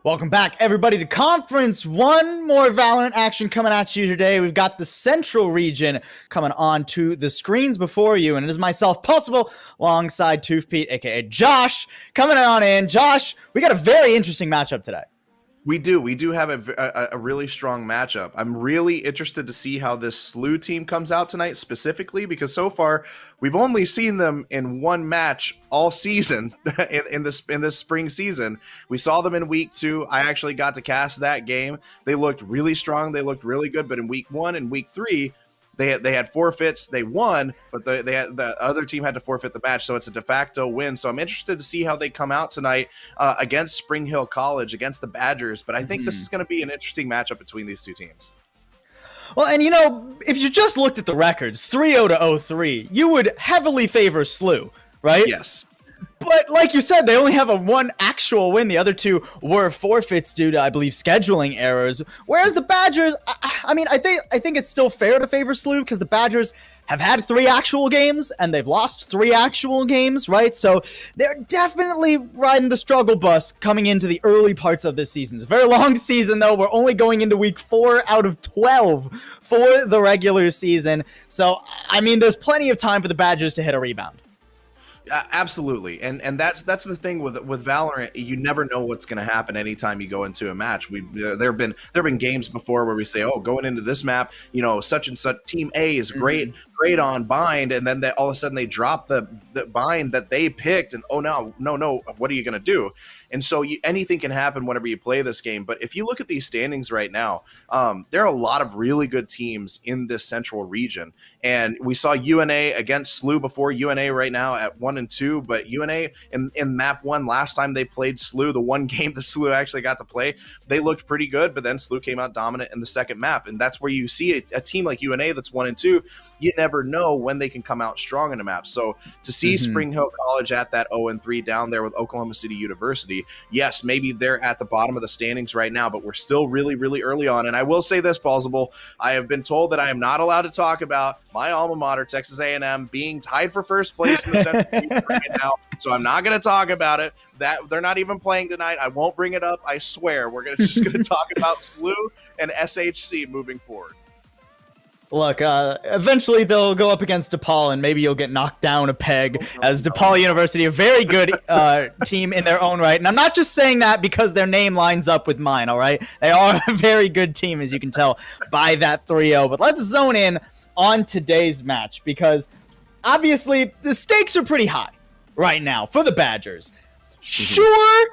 Welcome back, everybody, to Conference 1. More Valorant action coming at you today. We've got the Central region coming on to the screens before you, and it is myself, Possible, alongside Tooth Pete, a.k.a. Josh, coming on in. Josh, we got a very interesting matchup today. We do have a really strong matchup. I'm really interested to see how this SLU team comes out tonight specifically, because so far we've only seen them in one match all season in this spring season. We saw them in week 2. I actually got to cast that game. They looked really strong. They looked really good. But in week 1 and week 3, they had forfeits. They won, but the other team had to forfeit the match, so it's a de facto win. So I'm interested to see how they come out tonight against Spring Hill College, against the Badgers. But I think this is going to be an interesting matchup between these two teams. Well, and you know, if you just looked at the records, 3-0 to 0-3, you would heavily favor SLU, right? Yes. But like you said, they only have one actual win. The other 2 were forfeits due to, I believe, scheduling errors. Whereas the Badgers, I mean, I think it's still fair to favor SLU because the Badgers have had 3 actual games and they've lost 3 actual games, right? So they're definitely riding the struggle bus coming into the early parts of this season. It's a very long season, though. We're only going into week 4 out of 12 for the regular season. So, I mean, there's plenty of time for the Badgers to hit a rebound. Absolutely, and that's the thing with Valorant. You never know what's going to happen anytime you go into a match. There have been games before where we say, oh, going into this map, you know, such and such team A is great trade on bind, and then all of a sudden they drop the bind that they picked, and oh no, what are you going to do? And so anything can happen whenever you play this game. But if you look at these standings right now, there are a lot of really good teams in this central region. And we saw UNA against SLU before. UNA right now at 1-2, but UNA in map 1 last time they played SLU, the one game that SLU actually got to play, they looked pretty good, but then SLU came out dominant in the second map. And that's where you see a team like UNA that's 1-2, you never know when they can come out strong in a map. So to see Spring Hill College at that 0-3 down there with Oklahoma City University, yes, maybe they're at the bottom of the standings right now, but we're still really, really early on. And I will say this, Plausible, I have been told that I am not allowed to talk about my alma mater, Texas A&M, being tied for first place in the Central Region right now. So I'm not going to talk about it. That they're not even playing tonight. I won't bring it up. I swear. We're just going to talk about SLU and SHC moving forward. Look, eventually they'll go up against DePaul, and maybe you'll get knocked down a peg, as DePaul University, a very good team in their own right. And I'm not just saying that because their name lines up with mine, all right? They are a very good team, as you can tell by that 3-0. But let's zone in on today's match, because obviously the stakes are pretty high right now for the Badgers. Sure,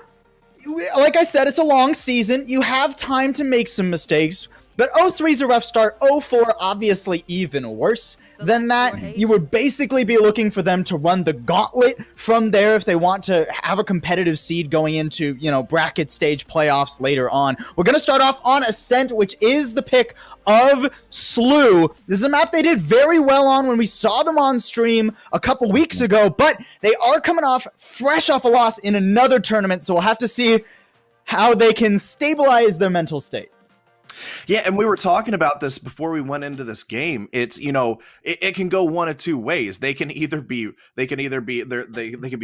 like I said, it's a long season. You have time to make some mistakes. But 0-3 is a rough start. 0-4, obviously even worse than that. You would basically be looking for them to run the gauntlet from there if they want to have a competitive seed going into, you know, bracket stage playoffs later on. We're going to start off on Ascent, which is the pick of SLU. This is a map they did very well on when we saw them on stream a couple weeks ago, but they are coming off fresh off a loss in another tournament, so we'll have to see how they can stabilize their mental state. Yeah, and we were talking about this before we went into this game. It's, you know, it can go one of two ways. They can either be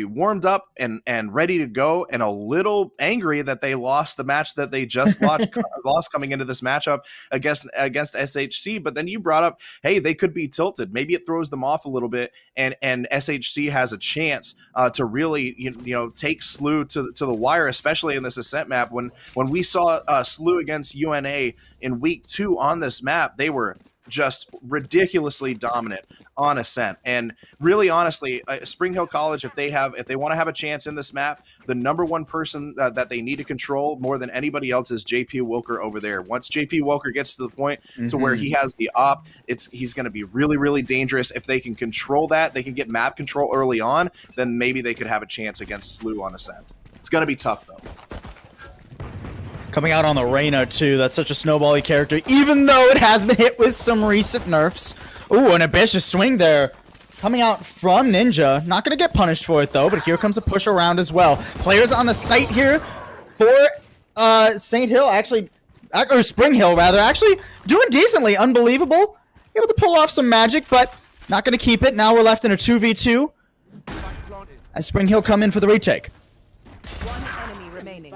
warmed up and ready to go, and a little angry that they lost the match that they just lost coming into this matchup against SHC. But then you brought up, hey, they could be tilted. Maybe it throws them off a little bit, and SHC has a chance to really you know take SLU to the wire, especially in this Ascent map. When we saw SLU against UNA in week 2 on this map, they were just ridiculously dominant on Ascent. And really, honestly, Spring Hill College, if they want to have a chance in this map, the #1 person that they need to control more than anybody else is JP Wilker over there. Once JP Wilker gets to the point to where he has the op, he's going to be really, really dangerous. If they can control that, they can get map control early on, then maybe they could have a chance against SLU on Ascent. It's going to be tough, though. Coming out on the Reyna, too. That's such a snowbally character, even though it has been hit with some recent nerfs. Ooh, an ambitious swing there. Coming out from Ninja. Not going to get punished for it, though, but here comes a push around as well. Players on the site here for St. Hill, actually, or Spring Hill, rather, actually doing decently. Unbelievable. Able to pull off some magic, but not going to keep it. Now we're left in a 2v2 as Spring Hill come in for the retake. One enemy remaining.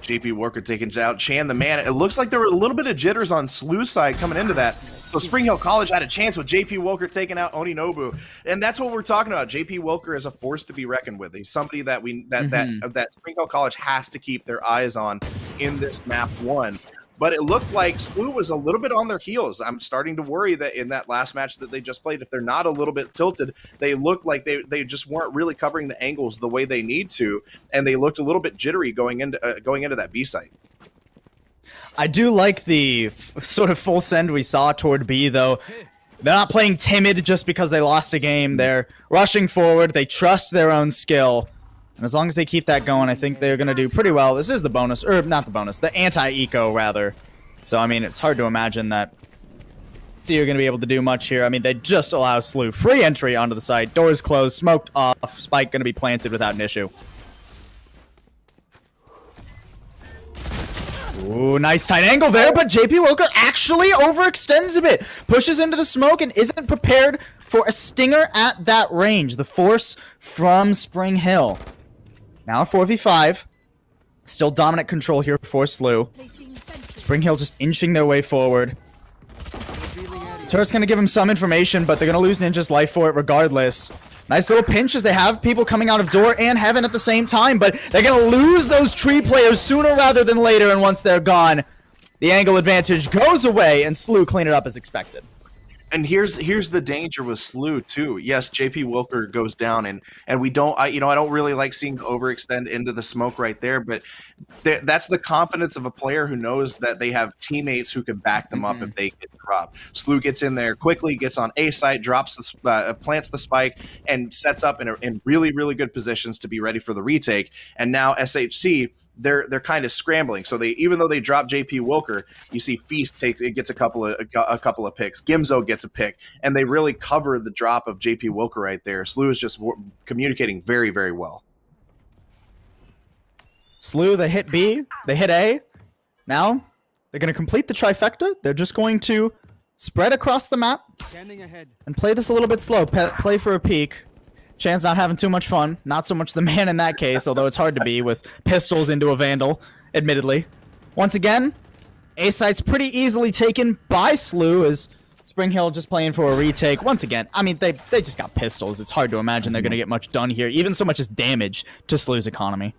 JP Walker taking out Chan the man. It looks like there were a little bit of jitters on SLU's side coming into that. So Spring Hill College had a chance with JP Walker taking out Oninobu. And that's what we're talking about. JP Walker is a force to be reckoned with. He's somebody that that Spring Hill College has to keep their eyes on in this map 1. But it looked like SLU was a little bit on their heels. I'm starting to worry that in that last match that they just played, if they're not a little bit tilted, they look like they just weren't really covering the angles the way they need to, and they looked a little bit jittery going into that B site. I do like the sort of full send we saw toward B, though. They're not playing timid just because they lost a game. They're rushing forward. They trust their own skill. And as long as they keep that going, I think they're going to do pretty well. This is the bonus, or not the bonus, the anti-eco, rather. So, I mean, it's hard to imagine that you're going to be able to do much here. I mean, they just allow SLU free entry onto the site. Doors closed, smoked off, spike going to be planted without an issue. Ooh, nice tight angle there, but JP Wilker actually overextends a bit. Pushes into the smoke and isn't prepared for a stinger at that range. The force from Spring Hill. Now a 4v5. Still dominant control here for SLU. Spring Hill just inching their way forward. Turret's going to give him some information, but they're going to lose Ninja's life for it regardless. Nice little pinch as they have people coming out of door and heaven at the same time, but they're going to lose those tree players sooner rather than later, and once they're gone, the angle advantage goes away, and SLU clean it up as expected. And here's the danger with SLU too. Yes, JP Wilker goes down, and we don't. I don't really like seeing overextend into the smoke right there. But that's the confidence of a player who knows that they have teammates who can back them up if they get dropped. SLU gets in there quickly, gets on A site, plants the spike, and sets up in really good positions to be ready for the retake. And now SHC. They're kind of scrambling. So even though they drop JP Wilker, you see Feast gets a couple of picks. Gimzo gets a pick, and they really cover the drop of JP Wilker right there. SLU is just communicating very well. SLU, they hit B, they hit A. Now they're going to complete the trifecta. They're just going to spread across the map and play this a little bit slow. Play for a peek. Shen's not having too much fun. Not so much the man in that case, although it's hard to be with pistols into a Vandal, admittedly. Once again, A site's pretty easily taken by SLU as Spring Hill just playing for a retake. Once again, I mean, they just got pistols. It's hard to imagine they're going to get much done here, even so much as damage to SLU's economy.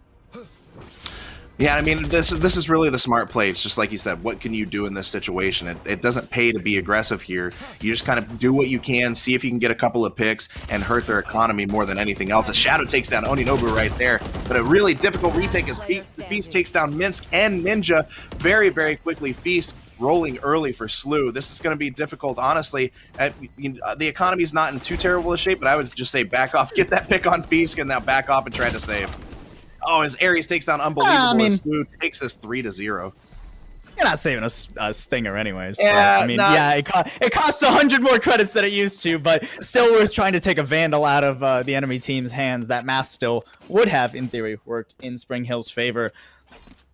Yeah, I mean, this is really the smart play. It's just like you said, what can you do in this situation? It doesn't pay to be aggressive here. You just kind of do what you can, see if you can get a couple of picks and hurt their economy more than anything else. A Shadow takes down Oninobu right there, but a really difficult retake as Feast takes down Minsk and Ninja very quickly. Feast rolling early for SLU. This is going to be difficult, honestly. The economy is not in too terrible a shape, but I would just say back off, get that pick on Feast, and now back off and try to save. Oh, as Ares takes down Unbelievable, I mean, SLU takes this 3-0. You're not saving a stinger anyways. Yeah, but, I mean, yeah, it costs 100 more credits than it used to, but still worth trying to take a Vandal out of the enemy team's hands. That math still would have, in theory, worked in Spring Hill's favor.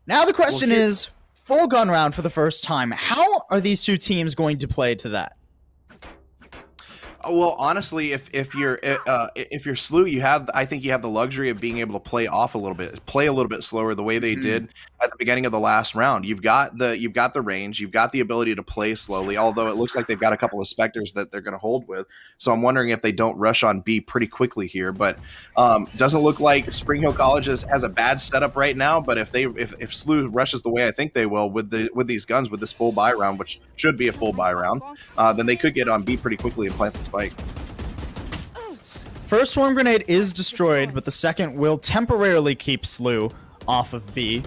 Now the question is, full gun round for the first time. How are these two teams going to play to that? Well, honestly, if you're SLU, I think you have the luxury of being able to play off a little bit, play a little bit slower, the way they did at the beginning of the last round. You've got the range, you've got the ability to play slowly. Although it looks like they've got a couple of Spectres that they're going to hold with, so I'm wondering if they don't rush on B pretty quickly here. But doesn't look like Spring Hill College has a bad setup right now. But if SLU rushes the way I think they will with these guns, with this full buy round, which should be a full buy round, then they could get on B pretty quickly and plant the spike. First Swarm Grenade is destroyed, but the second will temporarily keep SLU off of B.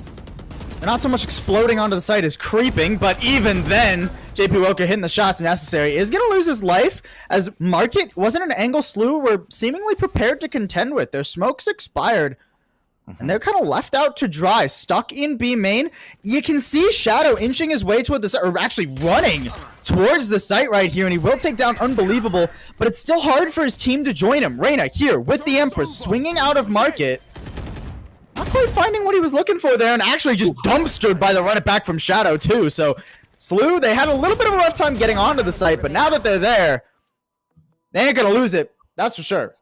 They're not so much exploding onto the site as creeping, but even then, JP Wilker hitting the shots necessary is going to lose his life, as Market wasn't an angle SLU were seemingly prepared to contend with. Their smokes expired, and they're kind of left out to dry, stuck in B main. You can see Shadow inching his way toward the site, or actually running towards the site right here, and he will take down Unbelievable, but it's still hard for his team to join him. Reyna here with the Empress, swinging out of Market. Not quite finding what he was looking for there, and actually just dumpstered by the run it back from Shadow too. So SLU, they had a little bit of a rough time getting onto the site, but now that they're there, they ain't gonna lose it. That's for sure.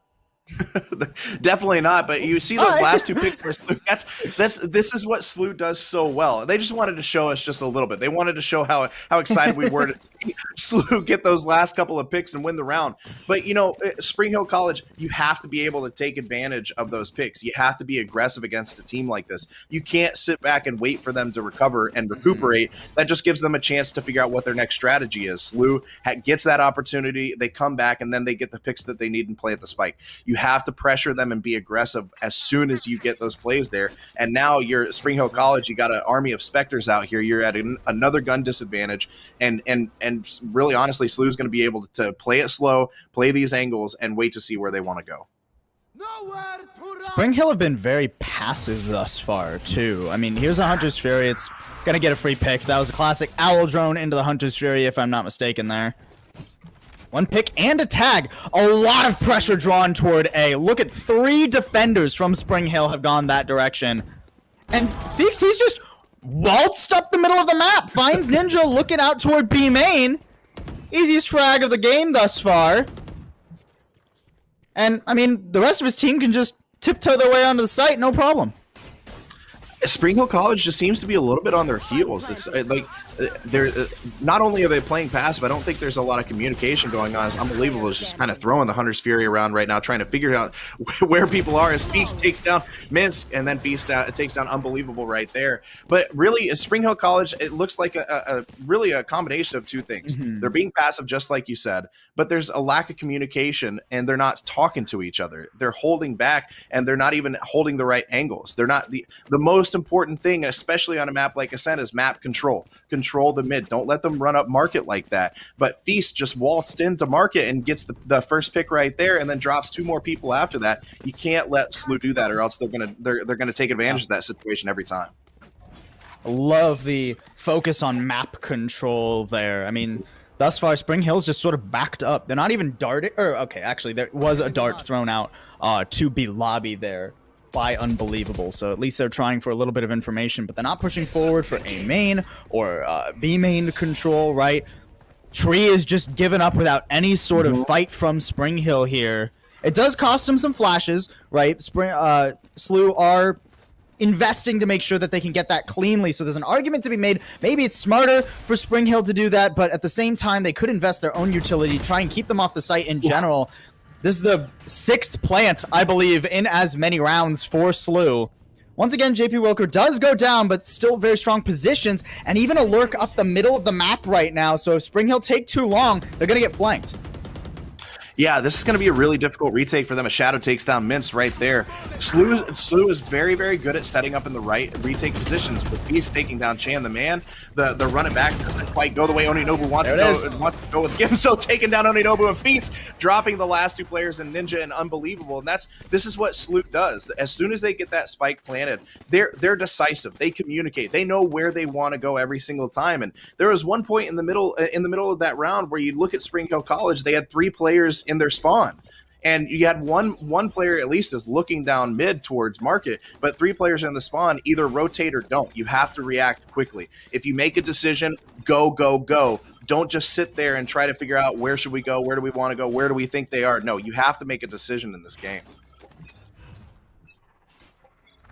Definitely not, but you see those last two picks for SLU. This is what SLU does so well. They just wanted to show us just a little bit. They wanted to show how excited we were to see SLU get those last couple of picks and win the round. But Spring Hill College, you have to be able to take advantage of those picks. You have to be aggressive against a team like this. You can't sit back and wait for them to recover and recuperate. That just gives them a chance to figure out what their next strategy is. SLU gets that opportunity, they come back, and then they get the picks that they need and play at the spike. You have to pressure them and be aggressive as soon as you get those plays there. And now you're Spring Hill College, you got an army of Spectres out here. You're at another gun disadvantage, and really honestly, SLU's going to be able to play it slow, play these angles, and wait to see where they want to go. Spring Hill have been very passive thus far too. I mean, here's a Hunter's Fury. It's gonna get a free pick. That was a classic owl drone into the Hunter's Fury, if I'm not mistaken there. One pick and a tag. A lot of pressure drawn toward A. Look at 3 defenders from Spring Hill have gone that direction. And Feeks, he's just waltzed up the middle of the map. Finds Ninja looking out toward B main. Easiest frag of the game thus far. And, I mean, the rest of his team can just tiptoe their way onto the site, no problem. Spring Hill College just seems to be a little bit on their heels. It's like not only are they playing passive, I don't think there's a lot of communication going on. It's unbelievable. It's just kind of throwing the Hunter's Fury around right now, trying to figure out where people are as Feast takes down Minsk, and then Feast takes down Unbelievable right there. But really, Spring Hill College, it looks like really a combination of two things. They're being passive, just like you said, but there's a lack of communication, and they're not talking to each other. They're holding back, and they're not even holding the right angles. They're not the most important thing, especially on a map like Ascent, is map control. Control the mid. Don't let them run up market like that. But Feast just waltzed into market and gets the first pick right there, and then drops 2 more people after that. You can't let SLU do that, or else they're gonna take advantage of that situation every time. I love the focus on map control there. I mean, thus far, Spring Hill's just sort of backed up. They're not even darting. Or okay, actually, there was a dart thrown out to be lobby there by Unbelievable, so at least they're trying for a little bit of information, but they're not pushing forward for A main or B main control, right? Tree is just given up without any sort of fight from Spring Hill here. It does cost them some flashes, right? SLU are investing to make sure that they can get that cleanly, so there's an argument to be made. Maybe it's smarter for Spring Hill to do that, but at the same time, they could invest their own utility, try and keep them off the site in general. This is the 6th plant, I believe, in as many rounds for SLU. Once again, JP Wilker does go down, but still very strong positions, and even a lurk up the middle of the map right now, so if Spring Hill take too long, they're going to get flanked. Yeah, this is going to be a really difficult retake for them. A Shadow takes down Mince right there. SLU is very, very good at setting up in the right retake positions, with Beast taking down Chan the man. The run it back doesn't quite go the way Oninobu wants to go with Gimso, taking down Oninobu, and Beast dropping the last 2 players in Ninja and Unbelievable. And this is what SLU does. As soon as they get that spike planted, they're decisive. They communicate. They know where they want to go every single time. And there was one point in the middle of that round where you look at Spring Hill College, they had 3 players in their spawn, and you had one player at least is looking down mid towards market, but 3 players in the spawn. Either rotate or don't. You have to react quickly. If you make a decision, go. Don't just sit there and try to figure out where should we go, where do we want to go, where do we think they are. No, you have to make a decision in this game.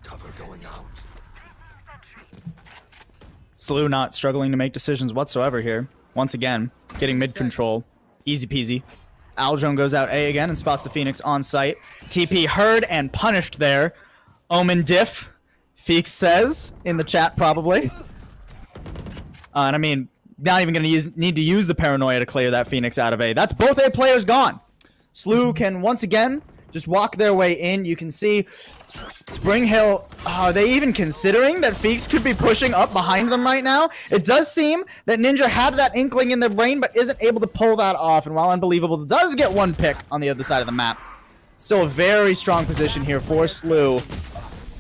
Cover going out. SLU not struggling to make decisions whatsoever here. Once again, getting mid control. Easy peasy. Aldrone goes out A again and spots the Phoenix on site. TP heard and punished there. Omen diff, Feeks says in the chat probably. And I mean, not even going to need to use the paranoia to clear that Phoenix out of A. That's both A players gone. SLU can once again just walk their way in. You can see Spring Hill, are they even considering that Feeks could be pushing up behind them right now? It does seem that Ninja had that inkling in their brain, but isn't able to pull that off. And while Unbelievable does get 1 pick on the other side of the map, still a very strong position here for SLU.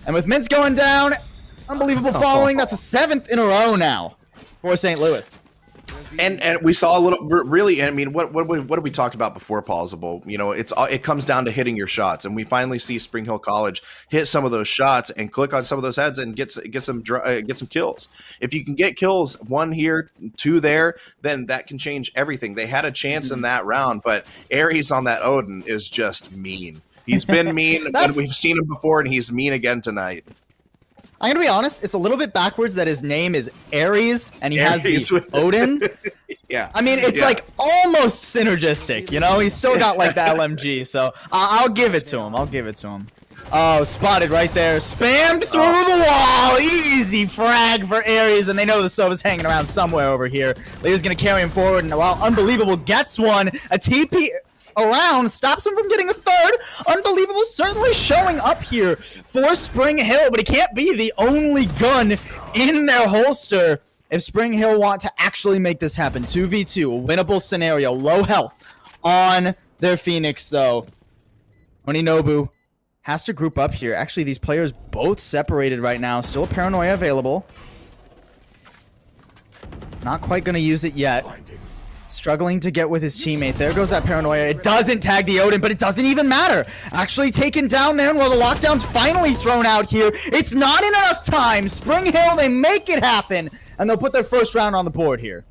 And with Mintz going down, Unbelievable following, that's a 7th in a row now for St. Louis. And we saw a little, really, I mean, what have we talked about before, Plausible? You know, it comes down to hitting your shots, and we finally see Spring Hill College hit some of those shots and click on some of those heads and get some kills. If you can get kills, 1 here, 2 there, then that can change everything. They had a chance in that round, but Ares on that Odin is just mean. He's been mean, and we've seen him before, and he's mean again tonight. I'm gonna be honest, it's a little bit backwards that his name is Ares and he has the Odin. Yeah. I mean, it's like almost synergistic, you know? He's still got like the LMG, so I'll give it to him. Oh, spotted right there. Spammed through the wall. Easy frag for Ares, and they know the sub is hanging around somewhere over here. Leo's gonna carry him forward, and while Unbelievable gets one, a TP around stops him from getting a 3rd. Unbelievable certainly showing up here for Spring Hill, but he can't be the only gun in their holster if Spring Hill want to actually make this happen. 2v2, a winnable scenario. Low health on their Phoenix, though. Oninobu has to group up here. Actually, these players both separated right now. Still a paranoia available. Not quite going to use it yet. Struggling to get with his teammate. There goes that paranoia. It doesn't tag the Odin, but it doesn't even matter. Actually taken down there, and while the lockdown's finally thrown out here, it's not in enough time. Spring Hill, they make it happen, and they'll put their first round on the board here.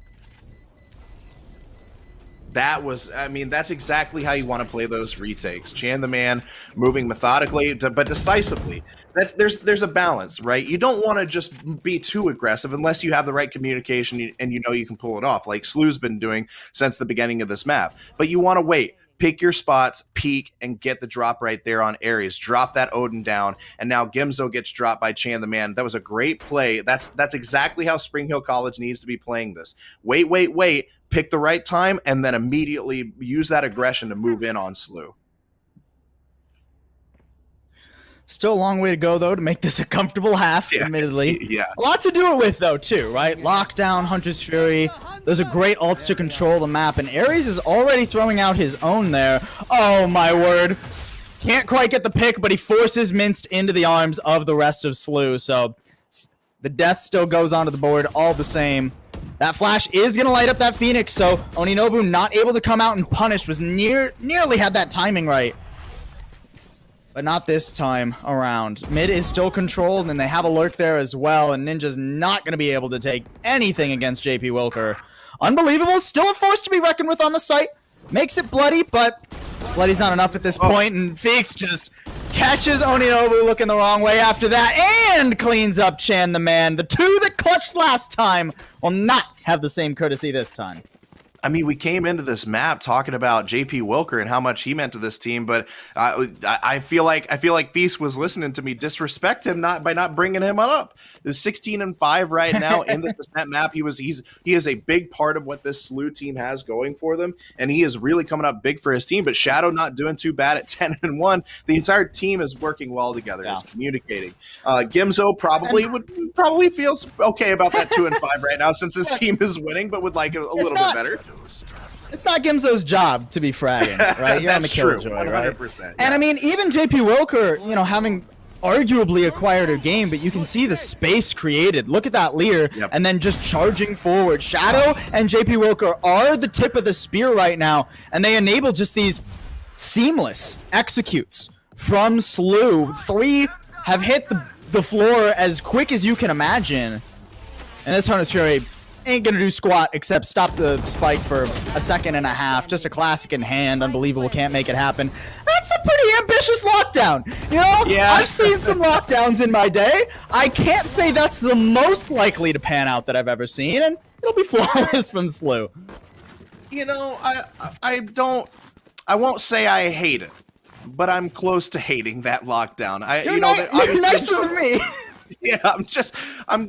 That was, I mean, that's exactly how you want to play those retakes. Chan the man moving methodically, but decisively. There's a balance, right? You don't want to just be too aggressive unless you have the right communication and you know you can pull it off, like SLU's been doing since the beginning of this map. But you want to wait. Pick your spots, peek, and get the drop right there on Ares. Drop that Odin down, and now Gimzo gets dropped by Chan the man. That was a great play. That's exactly how Spring Hill College needs to be playing this. Wait, pick the right time, and then immediately use that aggression to move in on SLU. Still a long way to go, though, to make this a comfortable half, admittedly. Yeah. A lot to do it with, though, too, right? Lockdown, Hunter's Fury. Those are great ults to control the map, and Ares is already throwing out his own there. Oh, my word. Can't quite get the pick, but he forces Minced into the arms of the rest of SLU, so the death still goes onto the board all the same. That flash is going to light up that Phoenix, so Oninobu not able to come out and punish, was nearly had that timing right. But not this time around. Mid is still controlled, and they have a lurk there as well, and Ninja's not going to be able to take anything against JP Wilker. Unbelievable, still a force to be reckoned with on the site. Makes it bloody, but bloody's not enough at this point, and Feeks just catches Oninobu looking the wrong way after that, and cleans up Chan the man. The two that clutched last time will not have the same courtesy this time. I mean, we came into this map talking about JP Wilker and how much he meant to this team, but I feel like Feast was listening to me disrespect him by not bringing him up. There's 16-5 right now in this map. He is a big part of what this SLU team has going for them, and he is really coming up big for his team. But Shadow not doing too bad at 10-1. The entire team is working well together. Is communicating. Gimzo probably feels okay about that 2-5 right now since his team is winning, but would like a little bit better. It's not Gimzo's job to be fragging, right? You're on the killjoy, right? 100%. Yeah. And I mean, even JP Wilker, you know, having arguably acquired a game, but you can see the space created. Look at that Lear, and then just charging forward. Shadow and JP Wilker are the tip of the spear right now, and they enable just these seamless executes from SLU. 3 have hit the floor as quick as you can imagine. And this Hunter's Fury ain't gonna do squat except stop the spike for a second and a half. Just a classic in hand. Unbelievable. Can't make it happen. That's a pretty ambitious lockdown. You know, I've seen some lockdowns in my day. I can't say that's the most likely to pan out that I've ever seen, and it'll be flawless from SLU. You know, I won't say I hate it, but I'm close to hating that lockdown. You're nicer than me. Yeah, I'm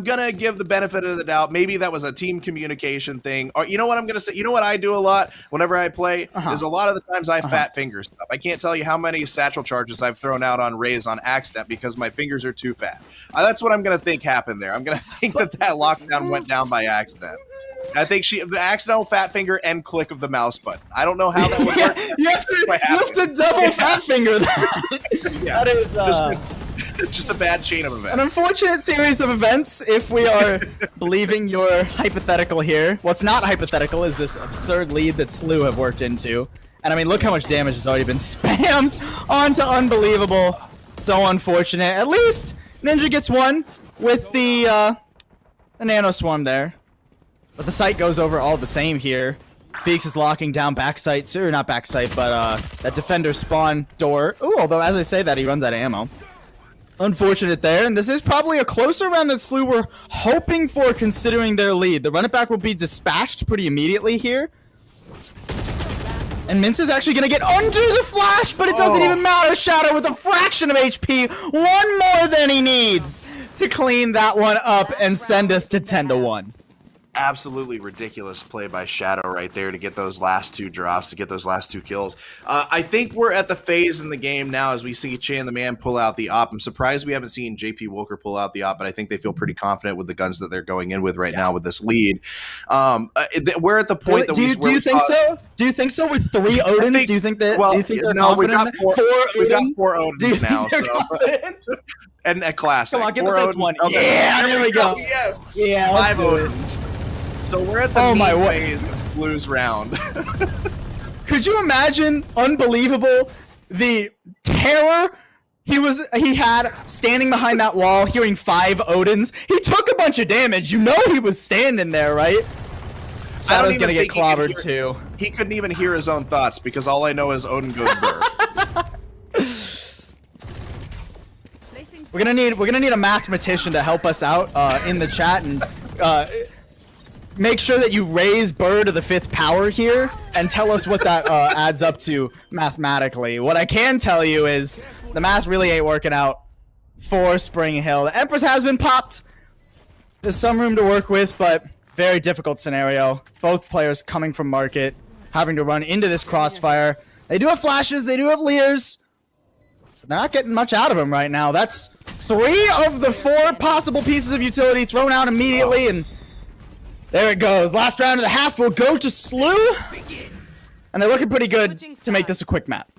gonna give the benefit of the doubt. Maybe that was a team communication thing. Or you know what I'm gonna say? You know what I do a lot whenever I play is a lot of the times I fat finger stuff. I can't tell you how many satchel charges I've thrown out on Raze on accident because my fingers are too fat. That's what I'm gonna think happened there. I'm gonna think that lockdown went down by accident. I think the accidental fat finger and click of the mouse button. I don't know how that would work. You have to double fat finger that. That is just a bad chain of events. An unfortunate series of events, if we are believing your hypothetical here. What's not hypothetical is this absurd lead that SLU have worked into. And I mean, look how much damage has already been spammed onto Unbelievable. So unfortunate. At least Ninja gets one with the Nano Swarm there. But the site goes over all the same here. Feeks is locking down backside, or not backside, but that defender spawn door. Ooh, although as I say that, he runs out of ammo. Unfortunate there, and this is probably a closer round that SLU were hoping for considering their lead. The run it back will be dispatched pretty immediately here. And Mince is actually going to get under the flash, but it doesn't even matter. Shadow with a fraction of HP, one more than he needs to clean that one up and send us to 10-1. Absolutely ridiculous play by Shadow right there to get those last 2 drops, to get those last 2 kills. I think we're at the phase in the game now as we see Chan the man pull out the op. I'm surprised we haven't seen JP Wilker pull out the op, but I think they feel pretty confident with the guns that they're going in with right now with this lead. We're at the point that do you think so? Do you think so with 3 Odins? Do you think that? Well, do you think they're no, confident? We've got 4 Odins now. So. And a classic. Come on, get the 5th one. Yeah, there we go. Yes. Yeah, 5 Odins. So we're at the phase that's SLU's round. Could you imagine? Unbelievable. The terror he had standing behind that wall, hearing 5 Odins. He took a bunch of damage. You know he was standing there, right? Shadow's gonna get clobbered too. he couldn't even hear his own thoughts because all I know is Odin goes burr. We're gonna need a mathematician to help us out in the chat and make sure that you raise burr to the 5th power here and tell us what that adds up to mathematically. What I can tell you is the math really ain't working out for Spring Hill. The Empress has been popped. There's some room to work with, but very difficult scenario. Both players coming from market, having to run into this crossfire. They do have flashes, they do have leers. They're not getting much out of him right now. That's 3 of the 4 possible pieces of utility thrown out immediately, and there it goes. Last round of the half will go to SLU, and they're looking pretty good to make this a quick map.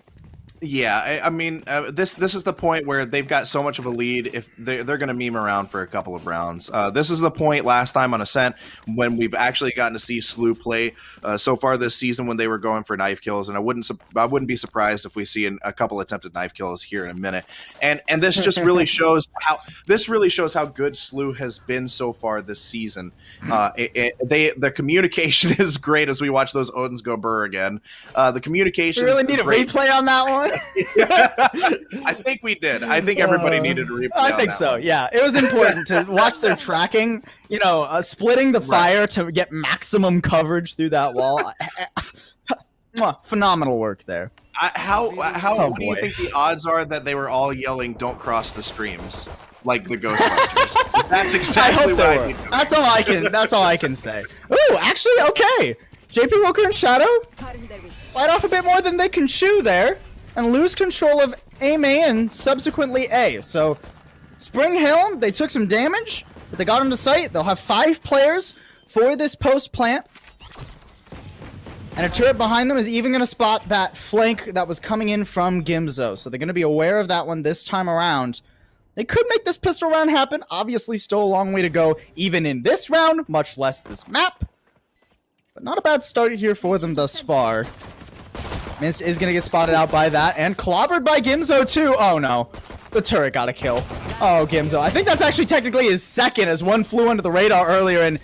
Yeah, I mean, this is the point where they've got so much of a lead. If they're going to meme around for a couple of rounds, this is the point last time on Ascent when we've actually gotten to see SLU play so far this season when they were going for knife kills, and I wouldn't be surprised if we see a couple attempted knife kills here in a minute. And this just really shows how good SLU has been so far this season. The communication is great as we watch those Odins go burr again. The communication. We really need a replay on that one. I think we did. I think everybody needed a replay. I think so. Yeah, it was important to watch their tracking. You know, splitting the fire to get maximum coverage through that wall. Phenomenal work there. What do you think the odds are that they were all yelling "Don't cross the streams" like the Ghostbusters? That's exactly what I think. That's all I can say. Ooh, actually, okay. JP Wilker and Shadow bite off a bit more than they can chew there, and lose control of A main and subsequently A. So Spring Hill, they took some damage, but they got into sight. They'll have 5 players for this post plant. And a turret behind them is even going to spot that flank that was coming in from Gimzo. So they're going to be aware of that one this time around. They could make this pistol round happen. Obviously, still a long way to go, even in this round, much less this map. But not a bad start here for them thus far. Mist is going to get spotted out by that, and clobbered by Gimzo too. Oh no, the turret got a kill. Oh, Gimzo. I think that's actually technically his second, as one flew under the radar earlier, and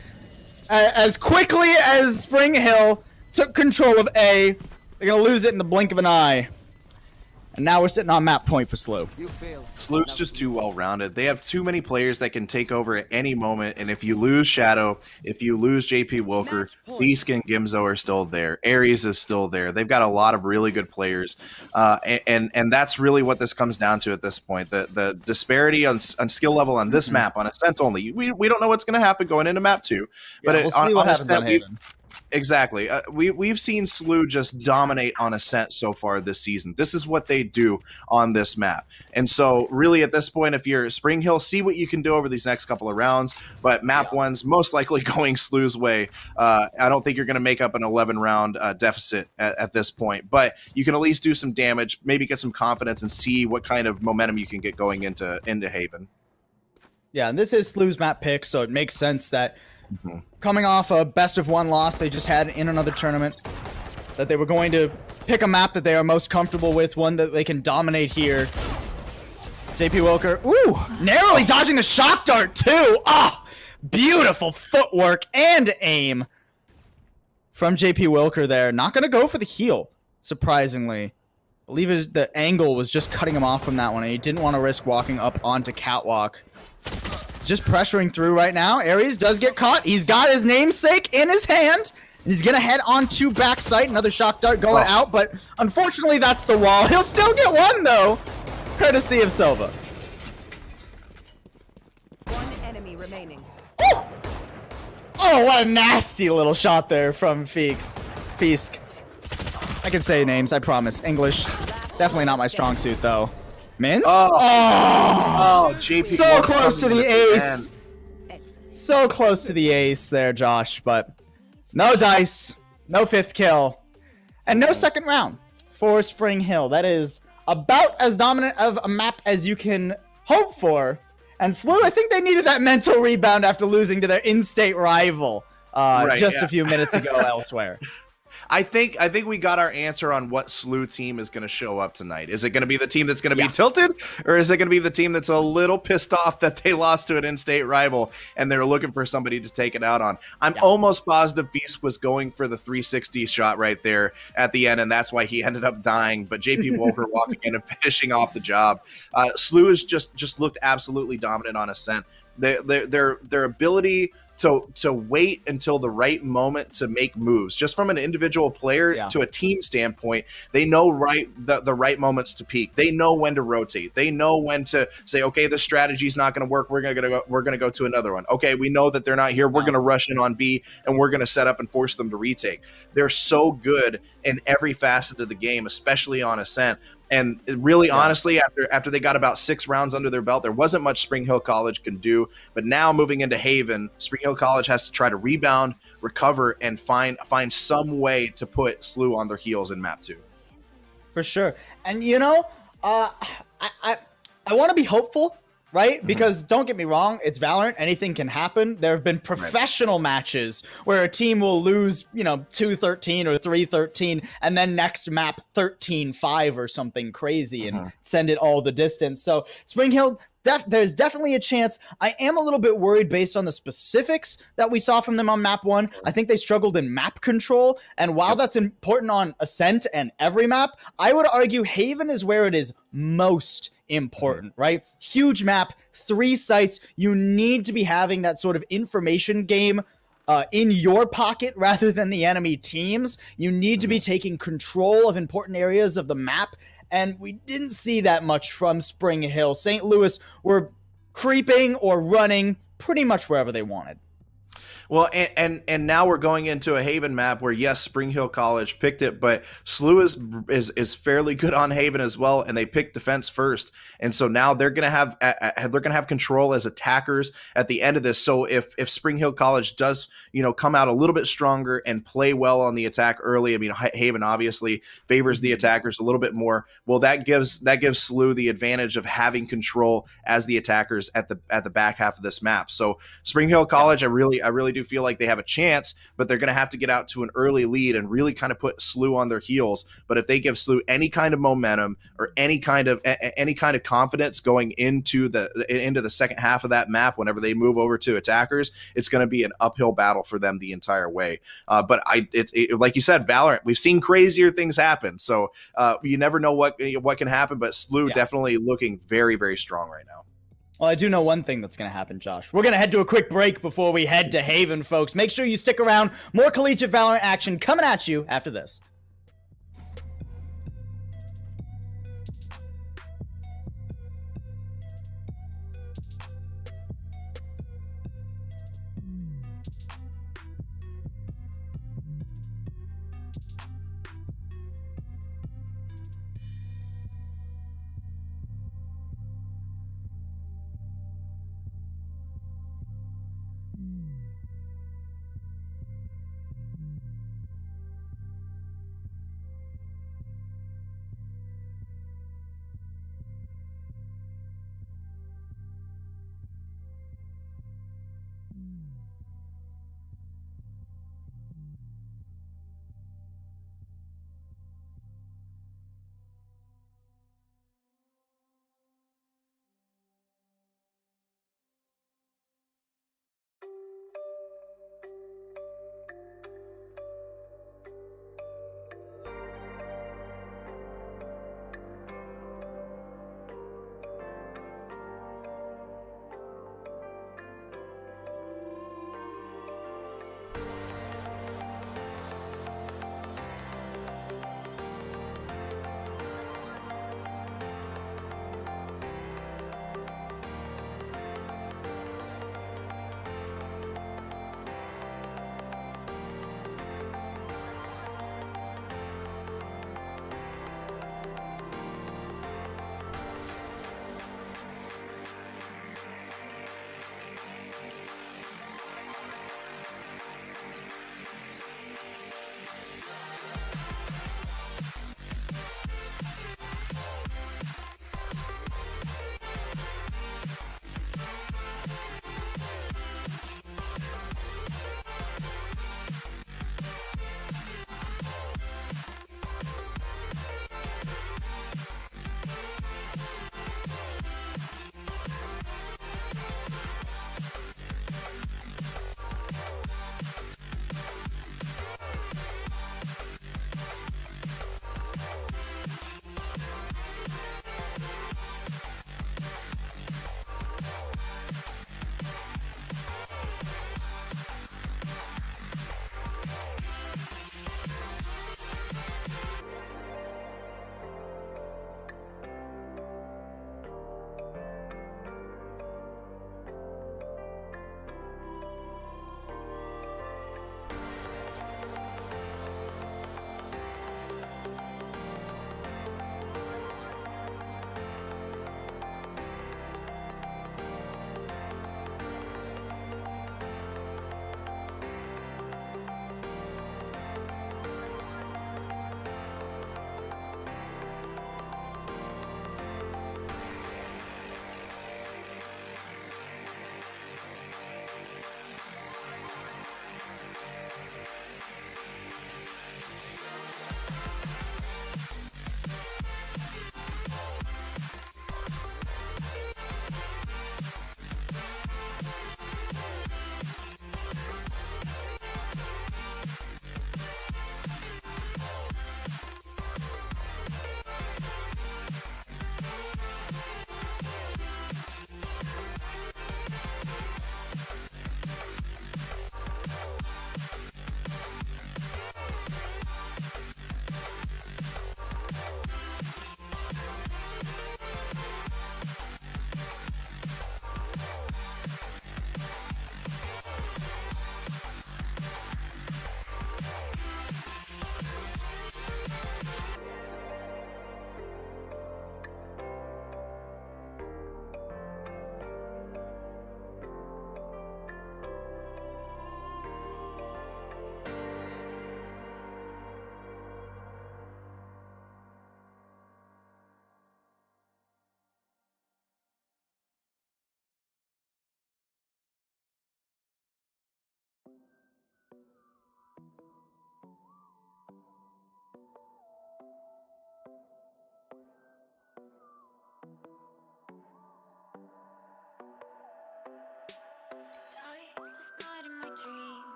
as quickly as Spring Hill took control of A, they're going to lose it in the blink of an eye. And now we're sitting on map point for SLU. SLU's just too well-rounded. They have too many players that can take over at any moment, and if you lose Shadow, if you lose JP Wilker, Beast and Gimzo are still there. Ares is still there. They've got a lot of really good players, and that's really what this comes down to at this point. The disparity on skill level on this map, on Ascent only. We don't know what's going to happen going into map 2. But we'll see what happens on Haven. Exactly. We've seen SLU just dominate on Ascent so far this season. This is what they do on this map. And so really at this point, if you're Spring Hill, see what you can do over these next couple of rounds. But map 1's most likely going SLU's way. I don't think you're going to make up an 11-round deficit at this point. But you can at least do some damage, maybe get some confidence, and see what kind of momentum you can get going into Haven. Yeah, and this is SLU's map pick, so it makes sense that coming off a best-of-1 loss they just had in another tournament, that they were going to pick a map that they are most comfortable with, one that they can dominate here. JP Wilker, ooh, narrowly dodging the shock dart too. Ah, beautiful footwork and aim from JP Wilker there. Not going to go for the heal, surprisingly. I believe the angle was just cutting him off from that one, and he didn't want to risk walking up onto Catwalk. Just pressuring through right now. Ares does get caught. He's got his namesake in his hand. And he's going to head on to backside. Another shock dart going out, but unfortunately that's the wall. He'll still get one, though, courtesy of Sova. One enemy remaining. Ooh! Oh, what a nasty little shot there from Fisk. I can say names, I promise. English. Definitely not my strong suit, though. Mins? Oh, JP. So close to the ace. So close to the ace there, Josh, but no dice, no 5th kill, and no 2nd round for Spring Hill. That is about as dominant of a map as you can hope for. And SLU, I think they needed that mental rebound after losing to their in-state rival a few minutes ago elsewhere. I think we got our answer on what SLU team is going to show up tonight. Is it going to be the team that's going to be tilted, or is it going to be the team that's a little pissed off that they lost to an in-state rival and they're looking for somebody to take it out on? I'm almost positive Beast was going for the 360 shot right there at the end, and that's why he ended up dying. But JP Volker walking in and finishing off the job. SLU has just looked absolutely dominant on Ascent. Their ability to wait until the right moment to make moves, just from an individual player to a team standpoint, they know the right moments to peak. They know when to rotate. They know when to say, okay, this strategy is not going to work. We're gonna go to another one. Okay, we know that they're not here. We're gonna rush in on B and we're gonna set up and force them to retake. They're so good in every facet of the game, especially on Ascent. And really, honestly, after they got about 6 rounds under their belt, there wasn't much Spring Hill College can do. But now moving into Haven, Spring Hill College has to try to rebound, recover, and find some way to put SLU on their heels in map 2. For sure. And, you know, I want to be hopeful, right? Because don't get me wrong, it's Valorant. Anything can happen. There have been professional matches where a team will lose, you know, 2-13 or 3-13, and then next map 13-5 or something crazy and send it all the distance. So Spring Hill, there's definitely a chance. I am a little bit worried based on the specifics that we saw from them on map 1. I think they struggled in map control, and while that's important on Ascent and every map, I would argue Haven is where it is most important, right? Huge map, 3 sites. You need to be having that sort of information game in your pocket rather than the enemy teams. You need to be taking control of important areas of the map, and we didn't see that much from Spring Hill. St. Louis were creeping or running pretty much wherever they wanted. Well, and now we're going into a Haven map where, yes, Spring Hill College picked it, but SLU is fairly good on Haven as well, and they picked defense first, and so now they're gonna have control as attackers at the end of this. So if Spring Hill College does, you know, come out a little bit stronger and play well on the attack early, I mean, Haven obviously favors the attackers a little bit more. Well, that gives SLU the advantage of having control as the attackers at the back half of this map. So Spring Hill College, I really do feel like they have a chance, but they're going to have to get out to an early lead and really kind of put SLU on their heels. But if they give SLU any kind of momentum or any kind of confidence going into the second half of that map, whenever they move over to attackers, it's going to be an uphill battle for them the entire way. But like you said, Valorant, we've seen crazier things happen, so you never know what can happen. But SLU definitely looking very, very strong right now. Well, I do know one thing that's going to happen, Josh. We're going to head to a quick break before we head to Haven, folks. Make sure you stick around. More collegiate Valorant action coming at you after this.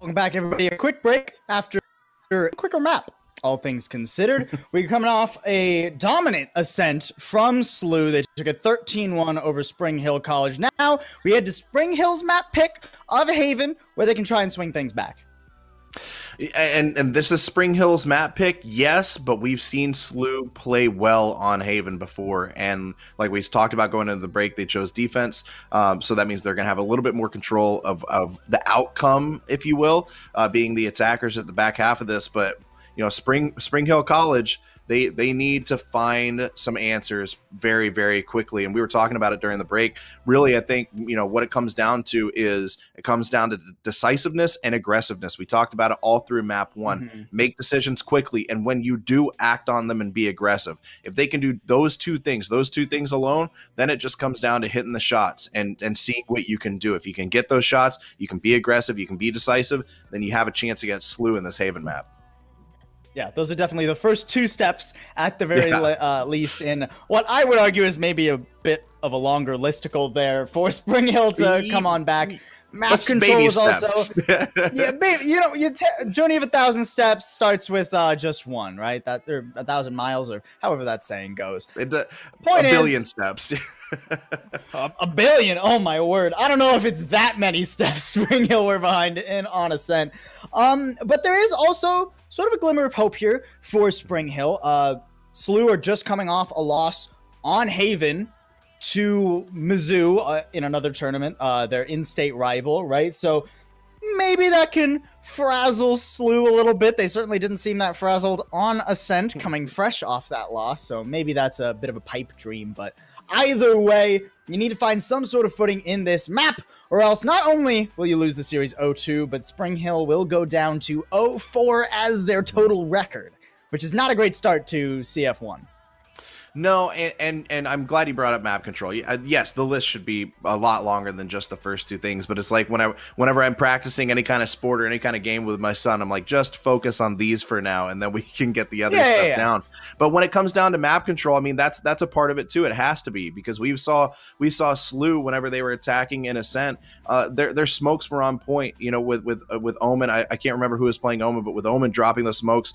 Welcome back, everybody. A quick break after a quicker map. All things considered, we're coming off a dominant ascent from SLU. They took a 13-1 over Spring Hill College. Now we head to Spring Hill's map pick of Haven, where they can try and swing things back. And this is Spring Hill's map pick, yes, but we've seen SLU play well on Haven before, and like we talked about going into the break, they chose defense, so that means they're going to have a little bit more control of the outcome, if you will, being the attackers at the back half of this. But you know, Spring Hill College, they need to find some answers very, very quickly. And we were talking about it during the break. Really, I think, you know, what it comes down to is it comes down to decisiveness and aggressiveness. We talked about it all through map 1. Make decisions quickly. And when you do, act on them and be aggressive. If they can do those two things alone, then it just comes down to hitting the shots and seeing what you can do. If you can get those shots, you can be aggressive, you can be decisive, then you have a chance against SLU in this Haven map. Yeah, those are definitely the first 2 steps at the very least in what I would argue is maybe a bit of a longer listicle there for Spring Hill to come on back. Map control is also, yeah, baby. You know, journey of 1,000 steps starts with just 1, right? That or 1,000 miles, or however that saying goes. A billion steps. A billion. Oh my word! I don't know if it's that many steps Spring Hill were behind in on Ascent. But there is also sort of a glimmer of hope here for Spring Hill. SLU are just coming off a loss on Haven to Mizzou in another tournament, their in-state rival, right? So maybe that can frazzle SLU a little bit. They certainly didn't seem that frazzled on Ascent coming fresh off that loss, so maybe that's a bit of a pipe dream. But either way, you need to find some sort of footing in this map, or else not only will you lose the series 0-2, but Spring Hill will go down to 0-4 as their total record, which is not a great start to CF1. No, and I'm glad you brought up map control. Yes, the list should be a lot longer than just the first 2 things, but it's like whenever I'm practicing any kind of sport or any kind of game with my son, I'm like, just focus on these for now, and then we can get the other stuff down. But when it comes down to map control, I mean, that's a part of it too. It has to be, because we saw SLU whenever they were attacking in Ascent, their smokes were on point. You know, with Omen, I can't remember who was playing Omen, but with Omen dropping the smokes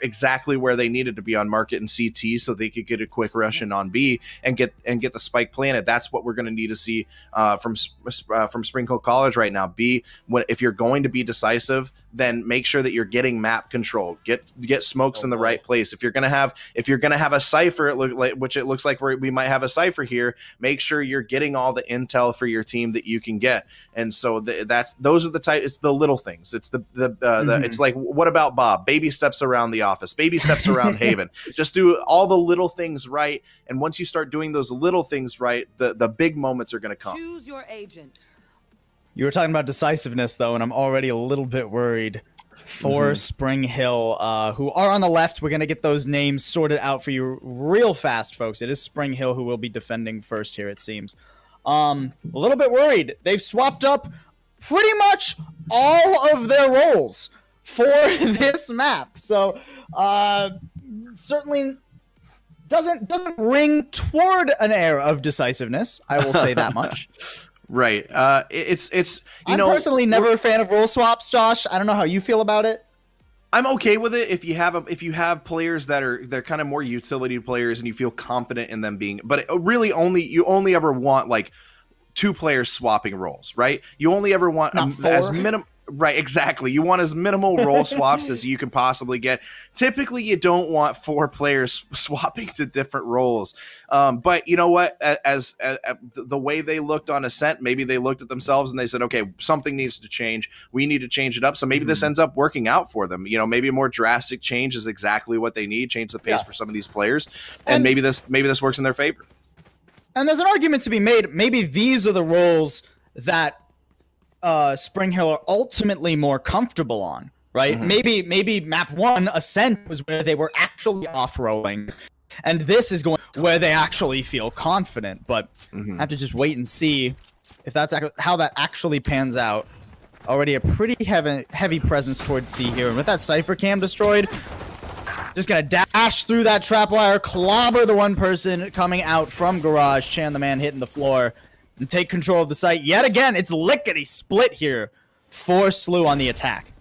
exactly where they needed to be on market and CT, so they could get a quick rush in on B and get the spike planted. That's what we're going to need to see from Spring Hill College right now. If you're going to be decisive, then make sure that you're getting map control. Get smokes in the right place. If you're gonna have a cipher, which it looks like we might have a cipher here, make sure you're getting all the intel for your team that you can get. And so those are the type. It's the little things. It's it's like, what about Bob? Baby steps around the office. Baby steps around Haven. Just do all the little things right. And once you start doing those little things right, the big moments are gonna come. Choose your agent. You were talking about decisiveness, though, and I'm already a little bit worried for Spring Hill, who are on the left. We're going to get those names sorted out for you real fast, folks. It is Spring Hill who will be defending first here, it seems. A little bit worried. They've swapped up pretty much all of their roles for this map. So, certainly doesn't ring toward an air of decisiveness, I will say that much. Right. It's I'm personally never a fan of role swaps, Josh. I don't know how you feel about it. I'm okay with it if you have players they're kind of more utility players and you feel confident in them being, but really you only ever want like 2 players swapping roles, right? You only ever want as minimum. Right, exactly. You want as minimal role swaps as you can possibly get. Typically, you don't want 4 players swapping to different roles. But you know what? As the way they looked on Ascent, maybe they looked at themselves and they said, okay, something needs to change. We need to change it up. So maybe this ends up working out for them. You know, maybe a more drastic change is exactly what they need. Change the pace for some of these players. And maybe this works in their favor. And there's an argument to be made. Maybe these are the roles that Spring Hill are ultimately more comfortable on, right? Maybe map 1, Ascent, was where they were actually off-rolling, and this is going where they actually feel confident, but I have to just wait and see if that's how that actually pans out. Already a pretty heavy presence towards C here, and with that Cypher cam destroyed, just gonna dash through that trap wire, clobber the one person coming out from Garage, Chan the man hitting the floor, and take control of the site. Yet again, it's lickety split here for SLU on the attack.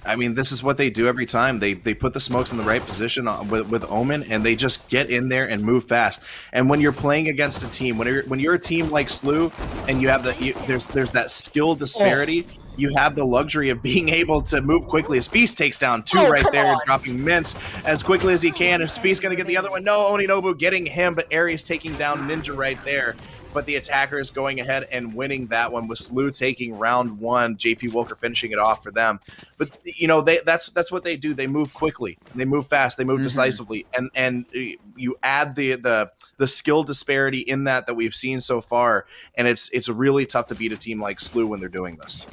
I mean, this is what they do every time. They put the smokes in the right position with Omen, and they just get in there and move fast. And when you're playing against a team, when you're a team like SLU, and you have there's that skill disparity, you have the luxury of being able to move quickly. As Feast takes down 2 right there, dropping Mints as quickly as he can. Is Feast going to get the other one? No, Oninobu getting him, but Aries taking down Ninja right there. But the attacker is going ahead and winning that one with SLU taking round 1. JP Wilker finishing it off for them. But you know, that's what they do. They move quickly, they move fast, they move decisively, and you add the skill disparity in that we've seen so far, and it's really tough to beat a team like SLU when they're doing this.